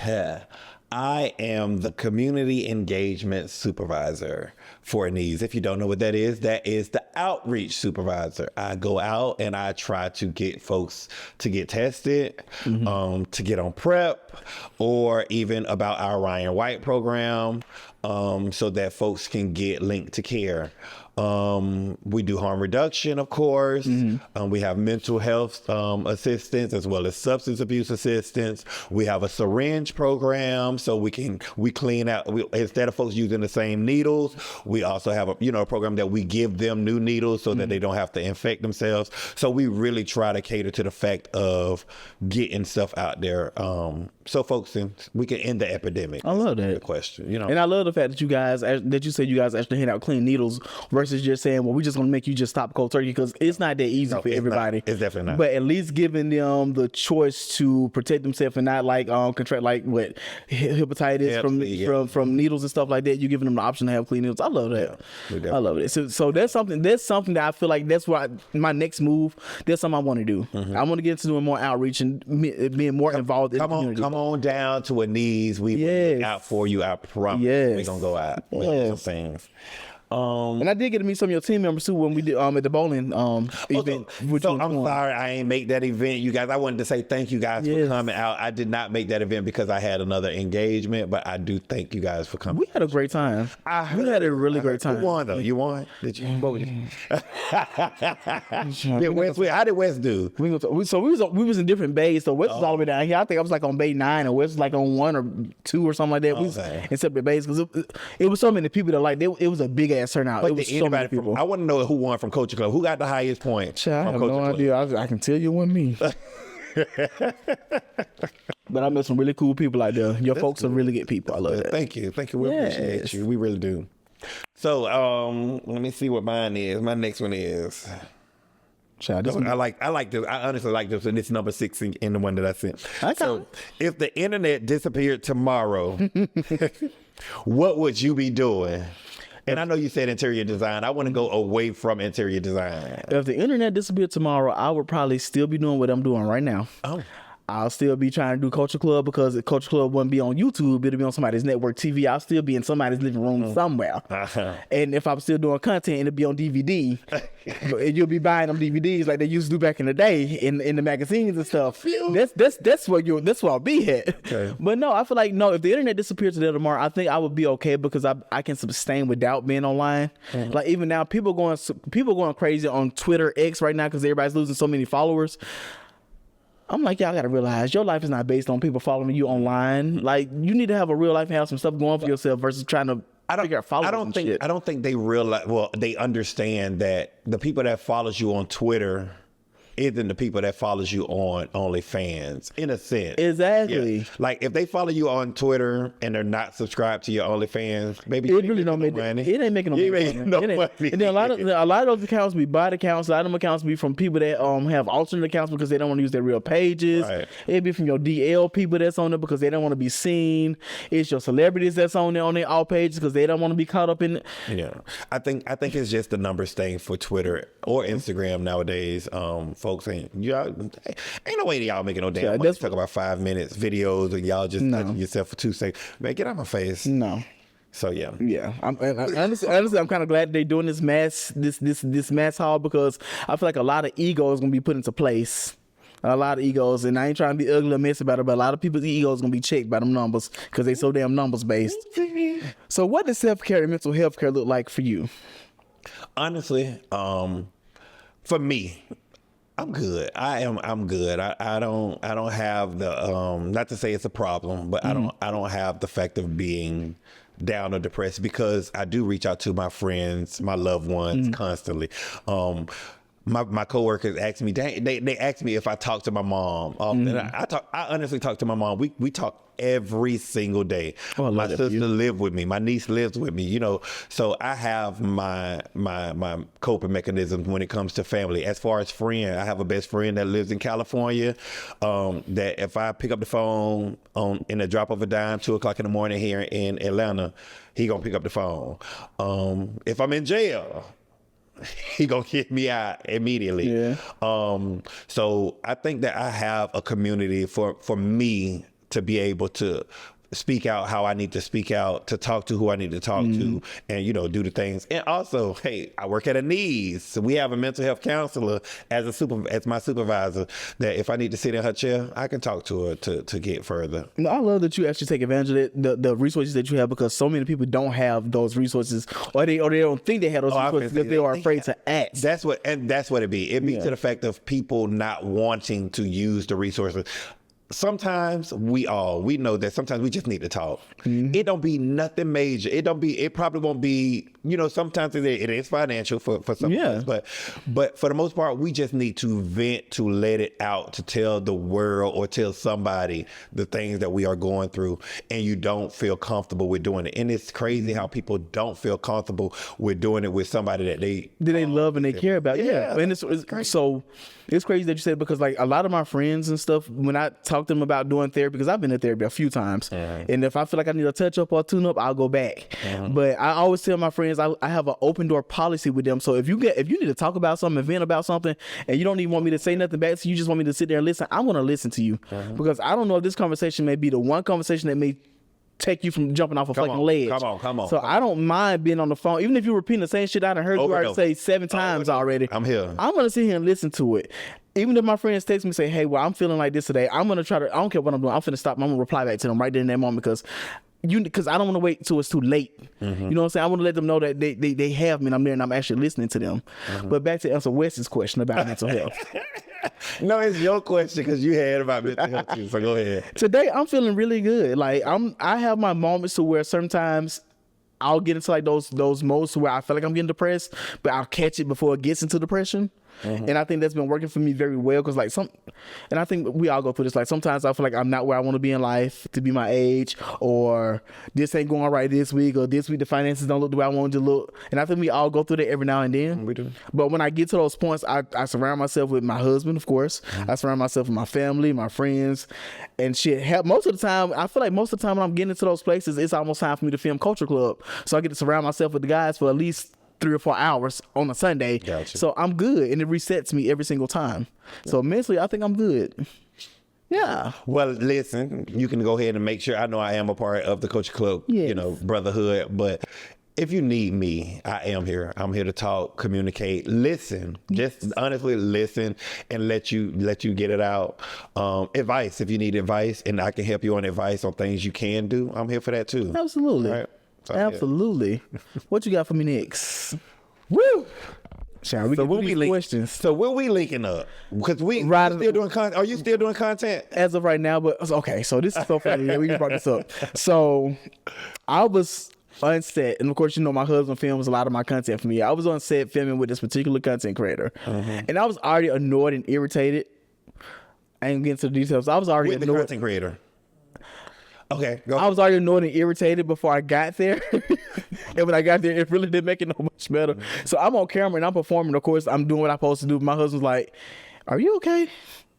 I am the community engagement supervisor for Anise. If you don't know what that is the outreach supervisor. I go out and I try to get folks to get tested, to get on PrEP, or even about our Ryan White program, so that folks can get linked to care. We do harm reduction, of course. We have mental health assistance as well as substance abuse assistance. We have a syringe program, so we clean out. Instead of folks using the same needles, we also have a program that we give them new needles so that they don't have to infect themselves. So we really try to cater to the fact of getting stuff out there, so folks we can end the epidemic. I love that question. And I love the fact that you said you guys actually hand out clean needles versus just saying, well, we're just gonna make you just stop cold turkey, because it's not that easy for everybody. It's definitely not. But at least giving them the choice to protect themselves and not contract hepatitis from needles and stuff like that. You giving them the option to have clean needles. I love that. I love it. So that's something that I feel like that's why my next move. That's something I want to do. I want to get into doing more outreach and being more involved in the community. Come on down to Anise. We look out for you. I promise. We're gonna go out with some things. And I did get to meet some of your team members too when we did at the bowling event. So I'm sorry I ain't make that event, you guys. I wanted to say thank you guys for coming out. I did not make that event because I had another engagement, but I do thank you guys for coming. We had a great time. We had a really great time. Who won though? You won? Did you? How did West do? We was in different bays. So West was all the way down here. I think I was like on bay 9, and West was like on 1 or 2 or something like that. We was in separate bays because it was so many people that it was a big ass turnout. It was so many people. I want to know who won from Culture Clubb. Who got the highest point? I have no idea. I can tell you it wasn't me. But I met some really cool people out there. Your folks are really good people. I love that. Thank you. We appreciate you. We really do. So let me see what mine is. My next one is, Child, I like this. I honestly like this, and it's number 6 in the one that I sent. Okay. So, if the internet disappeared tomorrow, what would you be doing? And I know you said interior design. I want to go away from interior design. If the internet disappeared tomorrow, I would probably still be doing what I'm doing right now. Oh. I'll still be trying to do Culture Clubb because the Culture Clubb wouldn't be on YouTube. It'll be on somebody's network TV. I'll still be in somebody's living room somewhere. And if I'm still doing content, it'll be on DVD. And you'll be buying them DVDs like they used to do back in the day in the magazines and stuff. That's where I'll be at. Okay. But no, I feel like if the internet disappeared today or tomorrow, I think I would be okay because I can sustain without being online. Like even now, people going crazy on Twitter X right now because everybody's losing so many followers. I'm like, y'all gotta realize your life is not based on people following you online. Like, you need to have a real life and have some stuff going for yourself versus trying to figure out followers and shit. I don't think they realize. Well, they understand that the people that follows you on Twitter isn't the people that follows you on OnlyFans, in a sense. Exactly. Yeah. Like, if they follow you on Twitter and they're not subscribed to your OnlyFans, maybe it really don't make money. It ain't making no money. And then a lot of those accounts be bot accounts. A lot of them accounts be from people that have alternate accounts because they don't want to use their real pages. Right. It'd be from your DL people that's on there because they don't want to be seen. It's your celebrities that's on there on their all pages because they don't want to be caught up in it. Yeah, I think it's just the numbers thing for Twitter or Instagram nowadays. Folks ain't no way y'all making no damn money. Talk about 5 minutes videos and y'all just touching yourself for 2 seconds. Man, get out my face. No. So yeah. Honestly, I'm kind of glad they're doing this mass haul because I feel like a lot of ego is gonna be put into place. A lot of egos, and I ain't trying to be ugly or messy about it, but a lot of people's egos gonna be checked by them numbers because they so damn numbers based. So what does self-care and mental health care look like for you? Honestly, for me, I'm good. I'm good. I don't have the not to say it's a problem, but I don't have the fact of being down or depressed because I do reach out to my friends, my loved ones constantly. My coworkers ask me, they ask me if I talk to my mom. I honestly talk to my mom. We talk every single day. Oh, my sister lives with me. My niece lives with me. You know, so I have my coping mechanisms when it comes to family. As far as friend, I have a best friend that lives in California. That if I pick up the phone in a drop of a dime, 2:00 in the morning here in Atlanta, he gonna pick up the phone. If I'm in jail, he gonna kick me out immediately. Yeah. So I think that I have a community for me to be able to speak out how I need to speak out, to talk to who I need to talk to, and do the things. And also, hey, I work at a needs, so we have a mental health counselor as my supervisor. That if I need to sit in her chair, I can talk to her to get further. No, I love that you actually take advantage of it, the resources that you have, because so many people don't have those resources, or they don't think they have those resources because they are afraid to ask. That's what it be. It be to the fact of people not wanting to use the resources. Sometimes we know that sometimes we just need to talk. It don't be nothing major. It probably won't be, sometimes it is financial for some of us, but for the most part, we just need to vent, to let it out, to tell the world or tell somebody the things that we are going through, and you don't feel comfortable with doing it. And it's crazy how people don't feel comfortable with doing it with somebody that they love and they care about. Yeah. And it's crazy. So it's crazy that you said, because like a lot of my friends and stuff, when I talk to them about doing therapy, because I've been to therapy a few times, and if I feel like I need a touch up or tune up, I'll go back. But I always tell my friends I have an open door policy with them. So if you need to talk about something, vent about something, and you don't even want me to say nothing back, so you just want me to sit there and listen, I'm going to listen to you, because I don't know if this conversation may be the one conversation that may take you from jumping off a fucking ledge. Come on. So I don't mind being on the phone, even if you're repeating the same shit I done heard you already say 7 times already. I'm here. I'm gonna sit here and listen to it. Even if my friends text me and say, hey, well, I'm feeling like this today, I'm gonna try to, I don't care what I'm doing, I'm finna stop, I'm gonna reply back to them right there in that moment, because I don't want to wait till it's too late. You know what I'm saying? I want to let them know that they have me and I'm there and I'm actually listening to them. But back to answer Wes's question about mental health. No, it's your question because you had about mental health too, so go ahead. Today, I'm feeling really good. Like I have my moments to where sometimes I'll get into like those modes where I feel like I'm getting depressed, but I'll catch it before it gets into depression. And I think that's been working for me very well because and I think we all go through this. Like sometimes I feel like I'm not where I want to be in life to be my age, or this ain't going right this week, or this week the finances don't look the way I want them to look. And I think we all go through that every now and then. We do. But when I get to those points, I surround myself with my husband, of course. I surround myself with my family, my friends, and shit. Most of the time, I feel like most of the time when I'm getting into those places, it's almost time for me to film Culture Clubb. So I get to surround myself with the guys for at least 3 or 4 hours on a Sunday. Gotcha. So I'm good, and it resets me every single time. So mentally, I think I'm good. Yeah. Well, listen, you can go ahead and make sure. I know I am a part of the Culture Clubb, Yes. brotherhood, but if you need me, I am here. I'm here to talk, communicate, listen. Just honestly listen and let you get it out. Advice, if you need advice, and I can help you on advice on things you can do, I'm here for that too. Absolutely. Right? So, Absolutely. What you got for me next? Woo! Shall we get these questions? So when we linking up? Because still doing content. Are you still doing content? As of right now, but okay, so this is so funny. Yeah, we can brought this up. So I was on set, and of course, my husband films a lot of my content for me. I was on set filming with this particular content creator, and I was already annoyed and irritated. I ain't getting into the details. I was already With the annoyed. content creator. Okay, go. I was already annoyed and irritated before I got there. And when I got there, it really didn't make it no much better. So I'm on camera and I'm performing. Of course, I'm doing what I'm supposed to do. My husband's like, "Are you okay?"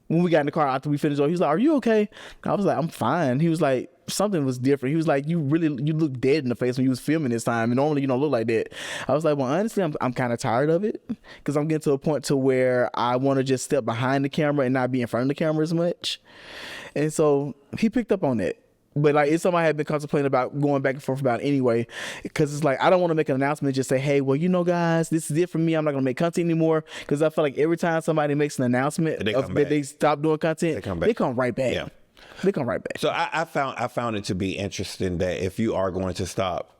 When we got in the car after we finished, he was like, "Are you okay?" I was like, "I'm fine." He was like, something was different. He was like, you look dead in the face when you was filming this time, and normally you don't look like that. I was like, well, honestly, I'm kind of tired of it, because I'm getting to a point to where I want to just step behind the camera and not be in front of the camera as much. And so he picked up on that. But like, it's something I had been contemplating about going back and forth about anyway, because it's like, I don't want to make an announcement and just say, hey, well, guys, this is it for me. I'm not going to make content anymore, because I feel like every time somebody makes an announcement that they stop doing content, they come right back. Yeah. They come right back. So I found it to be interesting that if you are going to stop.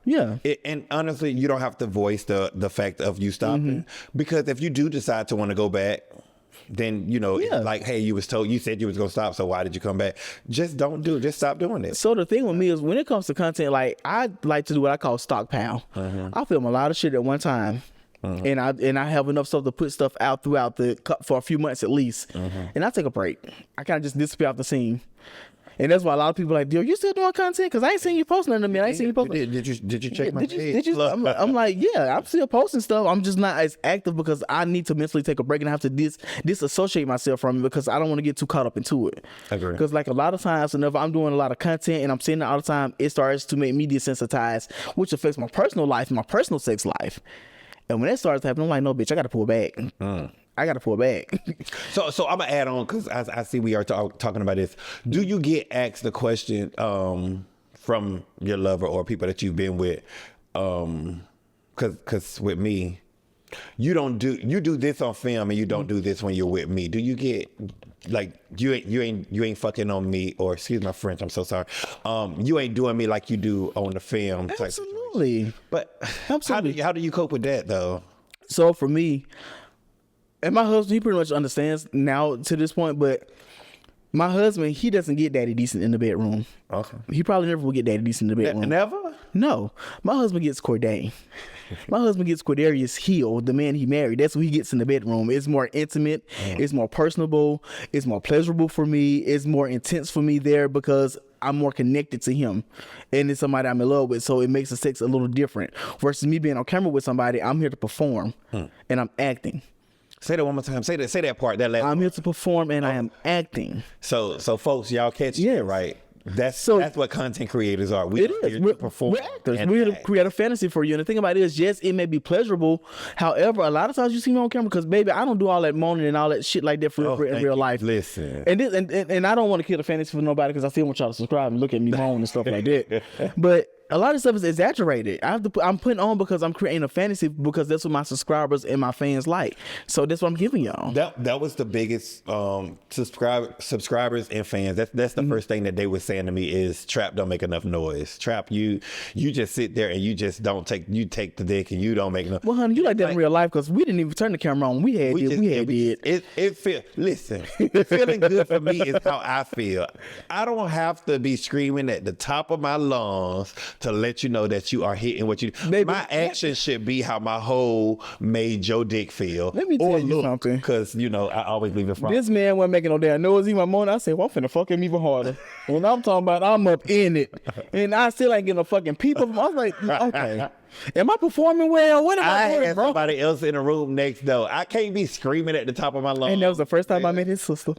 Yeah. And honestly, you don't have to voice the fact of you stopping, because if you do decide to want to go back, then it's like, hey, you said you was gonna stop, so why did you come back? Just don't do it. Just stop doing it. So the thing with me is, when it comes to content, like, I like to do what I call stockpile. I film a lot of shit at one time. And I have enough stuff to put stuff out throughout for a few months at least. And I take a break. I kind of just disappear off the scene. And that's why a lot of people are like, "Yo, you still doing content? Because I ain't seen you post nothing to me. I ain't seen you post." Did you check my page? Did you? I'm like, yeah, I'm still posting stuff. I'm just not as active because I need to mentally take a break, and I have to disassociate myself from it, because I don't want to get too caught up into it. I agree. Because like a lot of times, whenever I'm doing a lot of content and I'm seeing it all the time, it starts to make me desensitized, which affects my personal life, my personal sex life. And when that starts happening, I'm like, no, bitch, I got to pull back. I got to pull back. So I'm going to add on, because I see we are talking about this. Do you get asked the question from your lover or people that you've been with? Because with me, you do this on film and you don't do this when you're with me. Do you get, like, you ain't fucking on me, or excuse my French, I'm so sorry. You ain't doing me like you do on the film. Absolutely. But absolutely. How do you cope with that though? So for me, and my husband, he pretty much understands now to this point, but my husband, he doesn't get daddy decent in the bedroom. Okay. He probably never will get daddy decent in the bedroom. Never? No. My husband gets CORDAE. My husband gets Cordarius Hill, the man he married. That's what he gets in the bedroom. It's more intimate. It's more personable. It's more pleasurable for me. It's more intense for me there, because I'm more connected to him, and it's somebody I'm in love with. So it makes the sex a little different. Versus me being on camera with somebody, I'm here to perform and I'm acting. Say that one more time. Say that part. I'm here to perform and I am acting. So folks, y'all catch it right. That's what content creators are. We're actors. We're here to create a fantasy for you. And the thing about it is, yes, it may be pleasurable. However, a lot of times you see me on camera, because baby, I don't do all that moaning and all that shit like that for in real life. Listen. And I don't want to kill the fantasy for nobody, because I still want y'all to subscribe and look at me moan and stuff like that. But a lot of stuff is exaggerated. I'm putting on because I'm creating a fantasy, because that's what my subscribers and my fans like. So that's what I'm giving y'all. That was the biggest subscribers and fans. That's the first thing that they were saying to me is, Trap don't make enough noise. Trap, you just sit there and you just don't take the dick and you don't make enough. Well, honey, you like that in real life, because we didn't even turn the camera on. Listen, feeling good for me is how I feel. I don't have to be screaming at the top of my lungs to let you know that you are hitting what you. Baby, my actions should be how my hole made your dick feel. Let me tell you something. Because I always leave it from. This man wasn't making no damn noise. Even my morning, I said, well, I'm finna fuck him even harder. When I'm talking about, I'm up in it, and I still ain't getting no fucking people. I was like, okay. Am I performing well? What am I doing, bro? Somebody else in the room next door. I can't be screaming at the top of my lungs. And that was the first time I met his sister.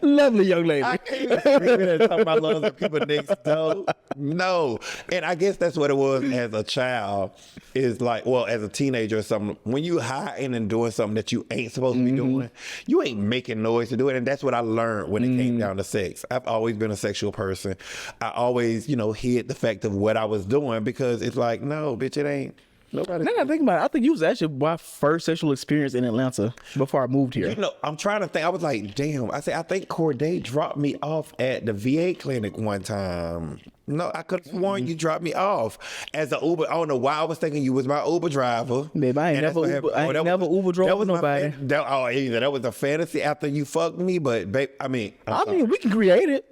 Lovely young lady. I can't be screaming at the top of my lungs at people next door. No. And I guess that's what it was as a child. Is like, well, as a teenager or something, when you hiding and doing something that you ain't supposed to be doing, you ain't making noise to do it. And that's what I learned when it came down to sex. I've always been a sexual person. I always, hid the fact of what I was doing because it's like, no, bitch, it ain't. Nobody. Now that I think about it, I think you was actually my first sexual experience in Atlanta before I moved here. I'm trying to think. I was like, damn. I think CORDAE dropped me off at the VA clinic one time. No, I could have sworn you dropped me off as an Uber. I don't know why I was thinking you was my Uber driver. Babe, I ain't never Uber drove nobody. That was a fantasy after you fucked me, but babe, I mean, we can create it.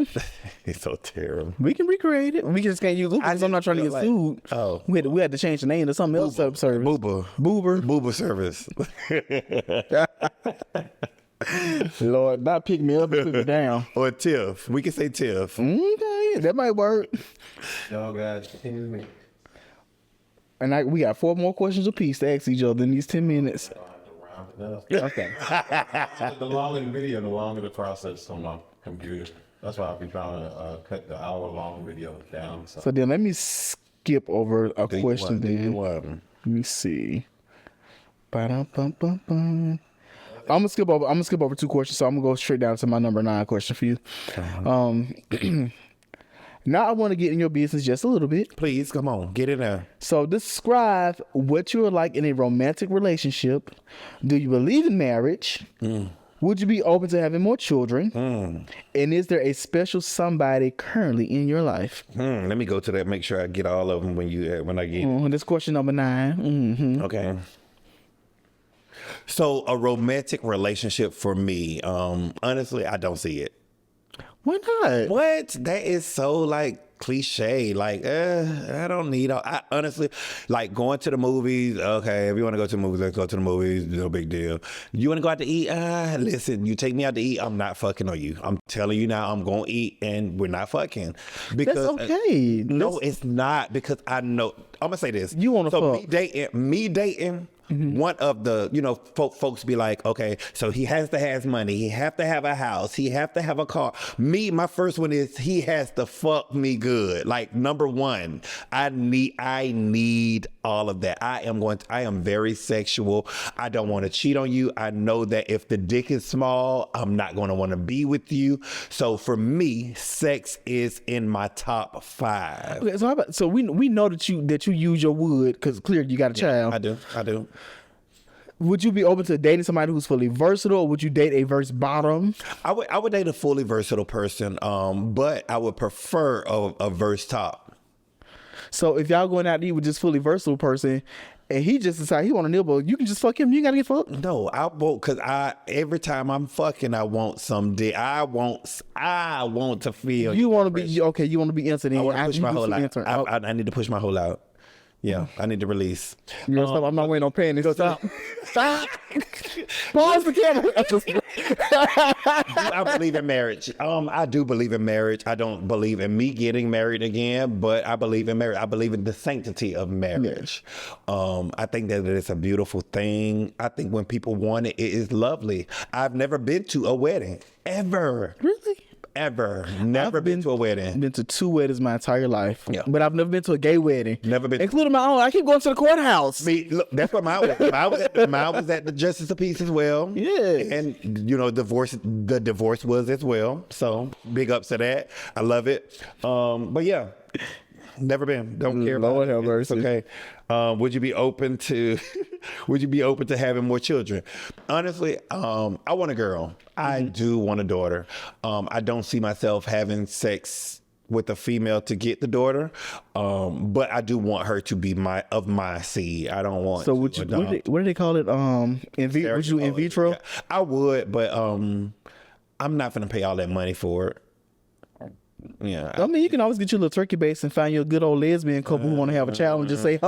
It's so terrible. We can recreate it. We just can't use Uber because I'm not trying to get sued. Oh, we had to change the name to something else. Service. Boober service. Lord, not pick me up and put me down. Or Tiff. We can say Tiff. Okay, that might work. Y'all guys, 10 minutes. And we got 4 more questions apiece to ask each other in these 10 minutes. Okay. The longer the video, the longer the process on my computer. That's why I've been trying to cut the hour-long video down. So then let me skip over a question then. Let me see. Ba-dum-bum-bum-bum. I'm gonna skip over 2 questions, so I'm gonna go straight down to my number 9 question for you. Now I want to get in your business just a little bit. Please, come on, get in there. So describe what you are like in a romantic relationship. Do you believe in marriage? Would you be open to having more children? And is there a special somebody currently in your life? Let me go to that. Make sure I get all of them when I get. This question number 9. Okay. So a romantic relationship for me, honestly, I don't see it. Why not? What? That is so like cliche. Like, I don't need I honestly, like going to the movies. Okay, if you want to go to the movies, let's go to the movies. No big deal. You want to go out to eat? Listen, you take me out to eat, I'm not fucking on you. I'm telling you now, I'm going to eat and we're not fucking. Because, that's okay. No, it's not, because I know. I'm going to say this. You want to fuck. Me dating. One of the, folks be like, okay, so he has to have money. He have to have a house. He have to have a car. My first one is he has to fuck me good. Like, number 1, I need all of that. I am very sexual. I don't want to cheat on you. I know that if the dick is small, I'm not going to want to be with you. So for me, sex is in my top 5. Okay, so we know that you use your wood because clearly you got a child. I do. Would you be open to dating somebody who's fully versatile, or would you date a verse bottom? I would date a fully versatile person, but I would prefer a verse top. So if y'all going out to eat with this fully versatile person, and he just decide he want to nibble, you can just fuck him. You ain't gotta get fucked. No, I won't, because every time I'm fucking, I want some dick. I want to feel. You want to be okay. You want to be intimate. I want to push my whole out. I need to push my whole out. Yeah, I need to release. I'm not wearing no panties. Stop. Pause the camera. I believe in marriage. I do believe in marriage. I don't believe in me getting married again, but I believe in marriage. I believe in the sanctity of marriage. I think that it's a beautiful thing. I think when people want it, it is lovely. I've never been to a wedding, ever. Really? Ever. Never been to a wedding. Been to 2 weddings my entire life. Yeah. But I've never been to a gay wedding. Never been. Including my own. I keep going to the courthouse. Look, that's what mine was. Mine was at the Justice of Peace as well. Yeah. And, the divorce was as well. So, big ups to that. I love it. But yeah. Never been. Don't care about it. It's okay. Would you be open to having more children? Honestly, I want a girl. I do want a daughter. I don't see myself having sex with a female to get the daughter, but I do want her to be of my seed. I don't want. So what do they call it? Would you in vitro? Yeah, I would, but I'm not gonna pay all that money for it. Yeah. I mean, you can always get your little turkey base and find you a good old lesbian couple who want to have a child and just say,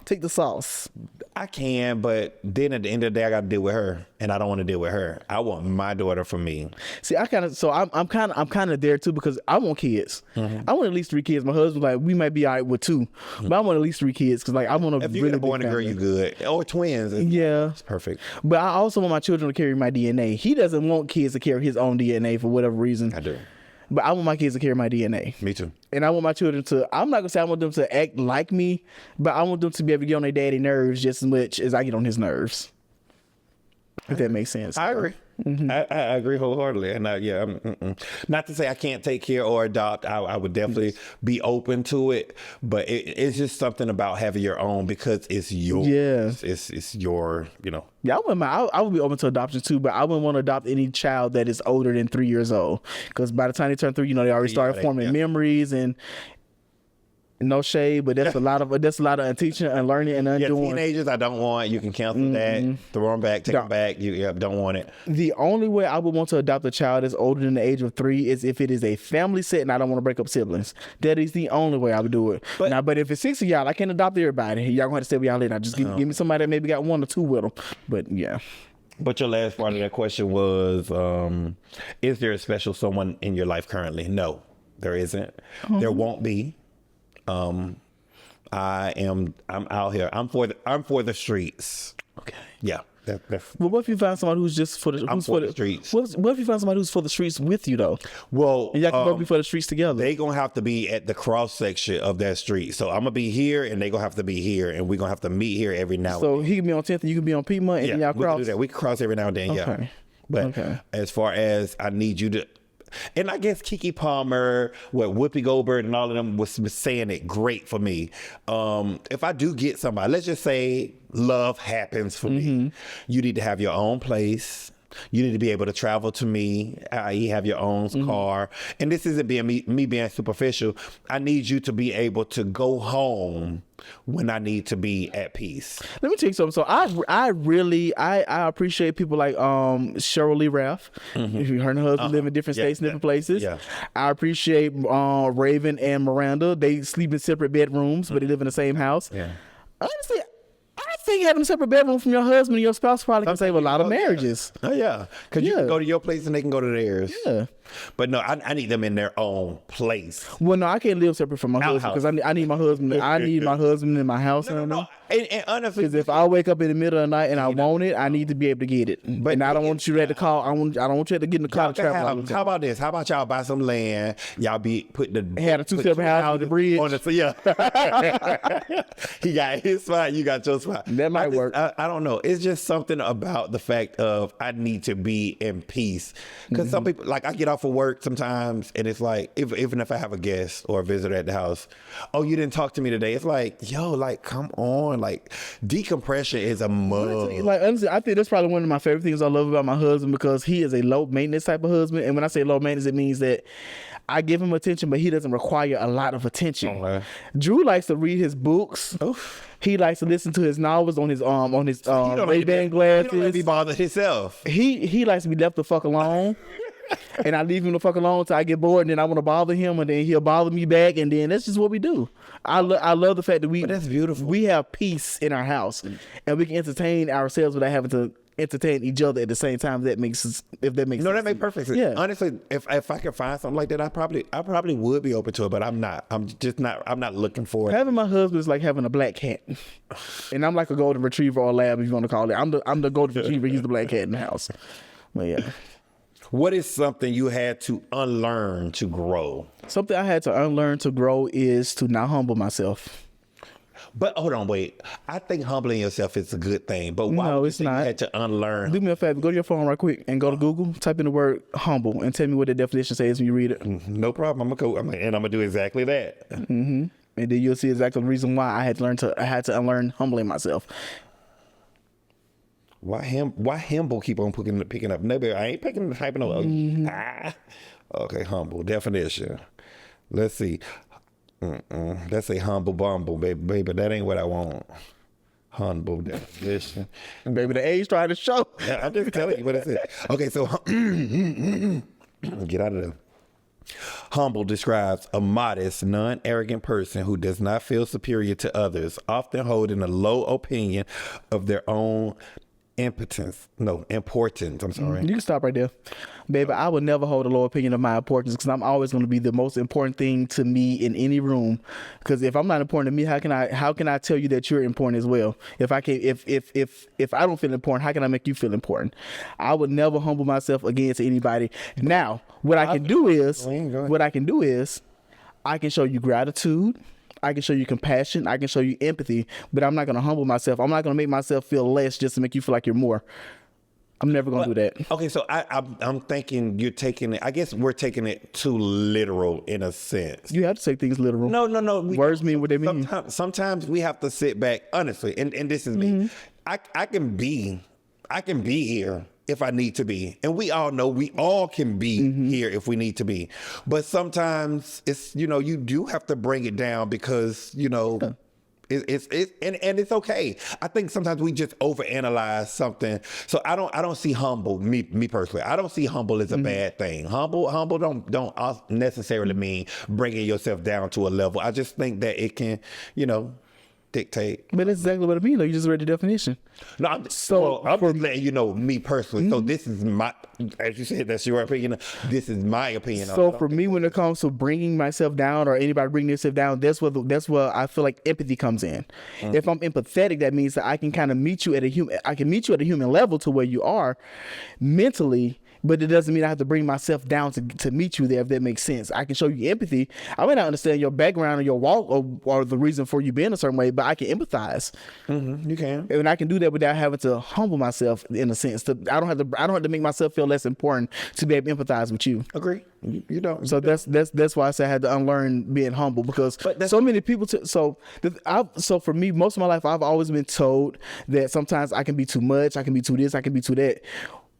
take the sauce. I can, but then at the end of the day, I got to deal with her, and I don't want to deal with her. I want my daughter for me. See, I'm kind of there too, because I want kids. I want at least 3 kids. My husband, like, we might be all right with 2, but I want at least 3 kids, because like I want to. If you really get a boy and a girl, you good, or twins. It's perfect. But I also want my children to carry my DNA. He doesn't want kids to carry his own DNA for whatever reason. I do. But I want my kids to carry my DNA. Me too. And I want my children to, I'm not going to say I want them to act like me, but I want them to be able to get on their daddy nerves just as much as I get on his nerves. If that makes sense. I agree. I agree wholeheartedly. And not to say I can't take care or adopt. I would definitely be open to it. But it's just something about having your own, because it's yours. Yeah. It's your, Yeah, I would be open to adoption too, but I wouldn't want to adopt any child that is older than 3 years old, because by the time they turn 3, they already start forming memories, and no shade, but that's a lot of teaching and learning and undoing. Yeah, teenagers, I don't want. You can cancel that, throw them back, take them back. You don't want it. The only way I would want to adopt a child that's older than the age of 3 is if it is a family set and I don't want to break up siblings. That is the only way I would do it. But if it's 6 of y'all, I can't adopt everybody. Y'all gonna have to stay with y'all later. Just give me somebody that maybe got 1 or 2 with them. But yeah. But your last part of that question was, is there a special someone in your life currently? No, there isn't. There won't be. I'm out here. I'm for the streets. Okay. Yeah. Well, what if you find somebody who's just for the streets? What if you find somebody who's for the streets with you though? Well, and y'all can both be for the streets together. They gonna have to be at the cross section of that street. So I'm gonna be here, and they gonna have to be here, and we gonna have to meet here every now. So he can be on 10th, and you can be on Piedmont, and y'all cross. We can do that. We can cross every now and then. Okay. Yeah. But as far as I need you to. And I guess Keke Palmer, Whoopi Goldberg, and all of them was saying it great for me. If I do get somebody, let's just say love happens for me. You need to have your own place. You need to be able to travel to me, i.e. have your own car. And this isn't being me being superficial. I need you to be able to go home when I need to be at peace. Let me tell you something. So I really appreciate people like Cheryl Lee Ralph. If you heard her husband live in different states and different places. Yeah. I appreciate Raven and Miranda. They sleep in separate bedrooms, but they live in the same house. Yeah. Honestly, I think having a separate bedroom from your husband and your spouse probably can save a lot of marriages. Oh, yeah. Because you can go to your place and they can go to theirs. Yeah. But no, I need them in their own place. Well, no, I can't live separate from my husband, because I need my husband. I need my husband in my house. No. And honestly, because if I wake up in the middle of the night and I want it, I need to be able to get it. But and I don't want you to have to call. I don't want you to have to get in the car to travel. How about this? How about y'all buy some land? Y'all be putting the had a 2 separate house on the bridge. He got his spot. You got your spot. That might work. I don't know. It's just something about the fact of I need to be in peace. Because some people, like, I get off of work sometimes, and it's like, even if I have a guest or a visitor at the house, oh, you didn't talk to me today. It's like, yo, like, come on. Like, decompression is a must. Like, honestly, I think that's probably one of my favorite things I love about my husband, because he is a low maintenance type of husband. And when I say low maintenance, it means that I give him attention, but he doesn't require a lot of attention. Okay. Drew likes to read his books. Oof. He likes to listen to his novels on his Ray-Ban glasses. He don't be bothered himself. He likes to be left the fuck alone. And I leave him the fuck alone until I get bored, and then I want to bother him, and then he'll bother me back, and then that's just what we do. I love the fact that but that's beautiful. We have peace in our house, and we can entertain ourselves without having to entertain each other at the same time. That makes sense. If that makes sense. That makes perfect sense. Yeah. Honestly, if I could find something like that, I probably would be open to it, but I'm not. I'm not looking for it. Having my husband is like having a black cat, and I'm like a golden retriever or lab, if you want to call it. I'm the golden retriever. He's the black cat in the house. But yeah. What is something you had to unlearn to grow? Something I had to unlearn to grow is to not humble myself. But hold on, wait. I think humbling yourself is a good thing. But why no, it's not. You had to unlearn? Do me a favor. Go to your phone right quick and go to Google. Type in the word humble and tell me what the definition says when you read it. No problem. I'm gonna do exactly that. And then you'll see exactly the reason why I had to unlearn humbling myself. Why humble keep on picking up? Maybe I ain't typing up. Okay, humble definition. Let's see. Let's say humble bumble, baby. That ain't what I want. Humble definition. Baby, the age trying to show. Yeah, I'm just telling you what it is. Okay, so get out of there. Humble describes a modest, non-arrogant person who does not feel superior to others, often holding a low opinion of their own importance. I'm sorry. You can stop right there. Baby, I would never hold a low opinion of my importance because I'm always going to be the most important thing to me in any room. Because if I'm not important to me, how can I tell you that you're important as well? If I don't feel important, how can I make you feel important? I would never humble myself against anybody. Now, what I can do is I can show you gratitude. I can show you compassion. I can show you empathy, but I'm not going to humble myself. I'm not going to make myself feel less just to make you feel like you're more. I'm never going to do that. Okay, so I'm thinking you're taking it, I guess we're taking it too literal in a sense. You have to take things literal. No. Words mean what they mean. Sometimes we have to sit back, honestly, and this is me. I can be here if I need to be. And we all know we all can be here if we need to be. But sometimes it's, you do have to bring it down because, it's okay. I think sometimes we just overanalyze something. So I don't see humble, me personally. I don't see humble as a bad thing. Humble don't necessarily mean bringing yourself down to a level. I just think that it can, dictate. But that's exactly what it means. You just read the definition. No, I'm just letting you know me personally. So this is my, as you said, that's your opinion. This is my opinion. So for me, when it comes to bringing myself down or anybody bringing themselves down, that's where I feel like empathy comes in. If I'm empathetic, that means that I can kind of meet you at a human level to where you are mentally. But it doesn't mean I have to bring myself down to meet you there, if that makes sense. I can show you empathy. I may not understand your background or your walk or the reason for you being a certain way, but I can empathize. You can. And I can do that without having to humble myself in a sense. I don't have to make myself feel less important to be able to empathize with you. Agree. You don't. So that's why I say I had to unlearn being humble, because so many people. So for me, most of my life, I've always been told that sometimes I can be too much. I can be too this. I can be too that.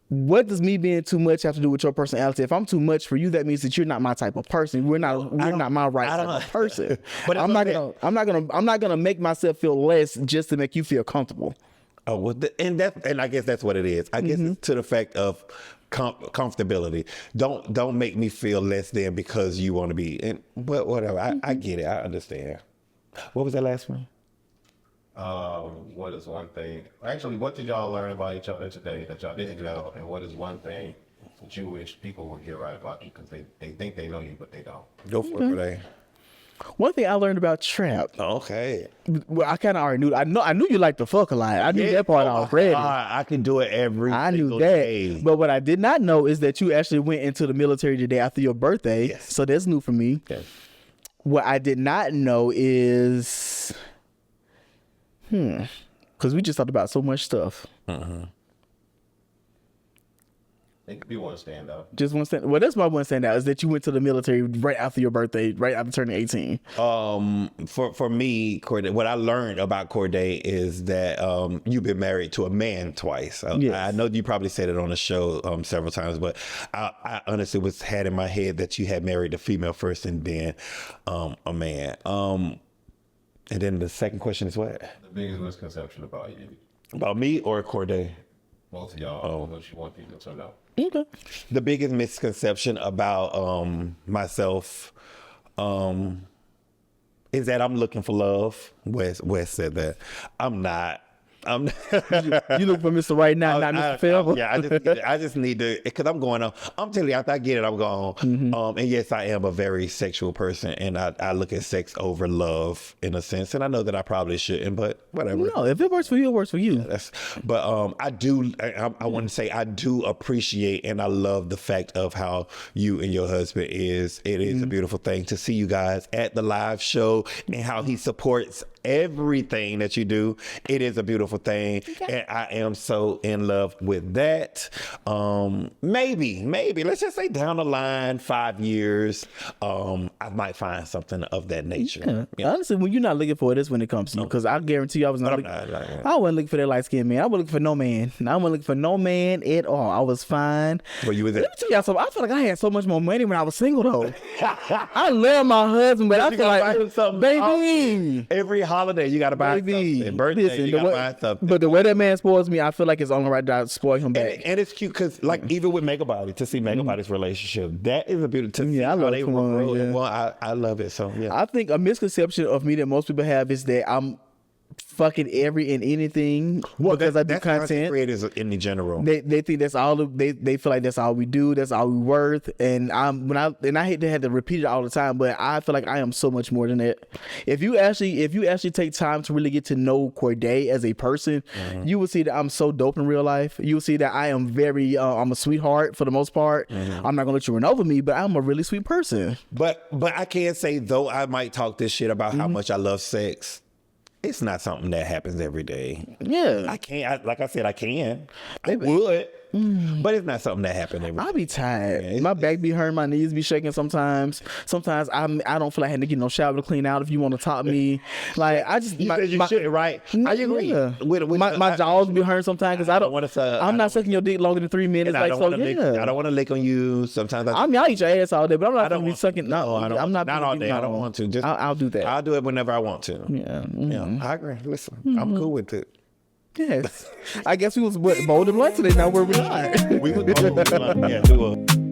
What does me being too much have to do with your personality? If I'm too much for you, that means that you're not my type of person. We're not my right type of person. But I'm not gonna make myself feel less just to make you feel comfortable. Oh well, and I guess that's what it is. I guess it's to the fact of comfortability. Don't make me feel less than because you want to be. And whatever. I get it. I understand. What was that last one? What is one thing? Actually, what did y'all learn about each other today that y'all didn't know? And what is one thing that you wish people would get right about you because they think they know you, but they don't? Go for it today. One thing I learned about Trap. Okay. Well, I kind of already knew. I knew you like to fuck a lot. I knew that part already. I can do it every single day. But what I did not know is that you actually went into the military the day after your birthday. Yes. So that's new for me. Yes. What I did not know is... Because we just talked about so much stuff. It could be one standout. Just one stand. Well, that's my one standout is that you went to the military right after your birthday, right after turning 18. For me, CORDAE, what I learned about CORDAE is that you've been married to a man twice. Yes. I know you probably said it on the show several times, but I honestly had in my head that you had married a female first and then a man. And then the second question is what? The biggest misconception about you. About me or CORDAE? Both of y'all. What you want people to know. Okay. The biggest misconception about myself is that I'm looking for love. Wes said that. I'm not. You look for Mr. Right Now, not Mr. Forever. Yeah, I just need to, because I'm going on. I'm telling you, after I get it, I'm going. And yes, I am a very sexual person, and I look at sex over love in a sense. And I know that I probably shouldn't, but whatever. No, if it works for you, it works for you. But I do. I want to say I do appreciate and I love the fact of how you and your husband is. It is a beautiful thing to see you guys at the live show and how he supports everything that you do. It is a beautiful thing, and I am so in love with that. Maybe let's just say down the line, 5 years, I might find something of that nature. Yeah. Honestly, when you're not looking for it, that's when it comes to you. Because I guarantee you, I wasn't looking for that light skinned man. I wasn't looking for no man. I wasn't looking for no man at all. I was fine. Well, you was Let me tell y'all something. I feel like I had so much more money when I was single though. I love my husband, but I feel like, baby, every holiday, you got to buy something. Birthday, listen, you got to buy something. But the way that man spoils me, I feel like it's only right to spoil him back. And it's cute because, like, even with Mega Body, to see Mega Body's relationship, that is a beautiful. Yeah, I love they it. grow. Yeah. Well, I love it. So yeah, I think a misconception of me that most people have is that I'm fucking every and anything because I do that's content. Creators in general. They think that's all. They feel like that's all we do. That's all we worth. And I hate to have to repeat it all the time, but I feel like I am so much more than that. If you actually take time to really get to know CORDAE as a person, you will see that I'm so dope in real life. You will see that I am very. I'm a sweetheart for the most part. I'm not gonna let you run over me, but I'm a really sweet person. But I can say, though I might talk this shit about how much I love sex, it's not something that happens every day. Yeah, I can't. Like I said, I can. I would. But it's not something that happens every day. I be tired. My back be hurting, my knees be shaking sometimes. Sometimes I don't feel like having to get no shower to clean out if you want to top me. Like I just you said you should, right? I agree. Yeah. My jaws be hurting sometimes because I don't want to. I'm not sucking your dick longer than 3 minutes. I Like don't so, want to lick. I don't want to lick on you. Sometimes I mean, I'll eat your ass all day, but I'm not don't gonna be sucking. No, I don't. I'm not all day. I don't want to. Just I'll do that. I'll do it whenever I want to. Yeah. Yeah, I agree. Listen, I'm cool with it. Yes. I guess we was bold and blunt today. Now we're not. We was bold and blunt. Yeah, we were.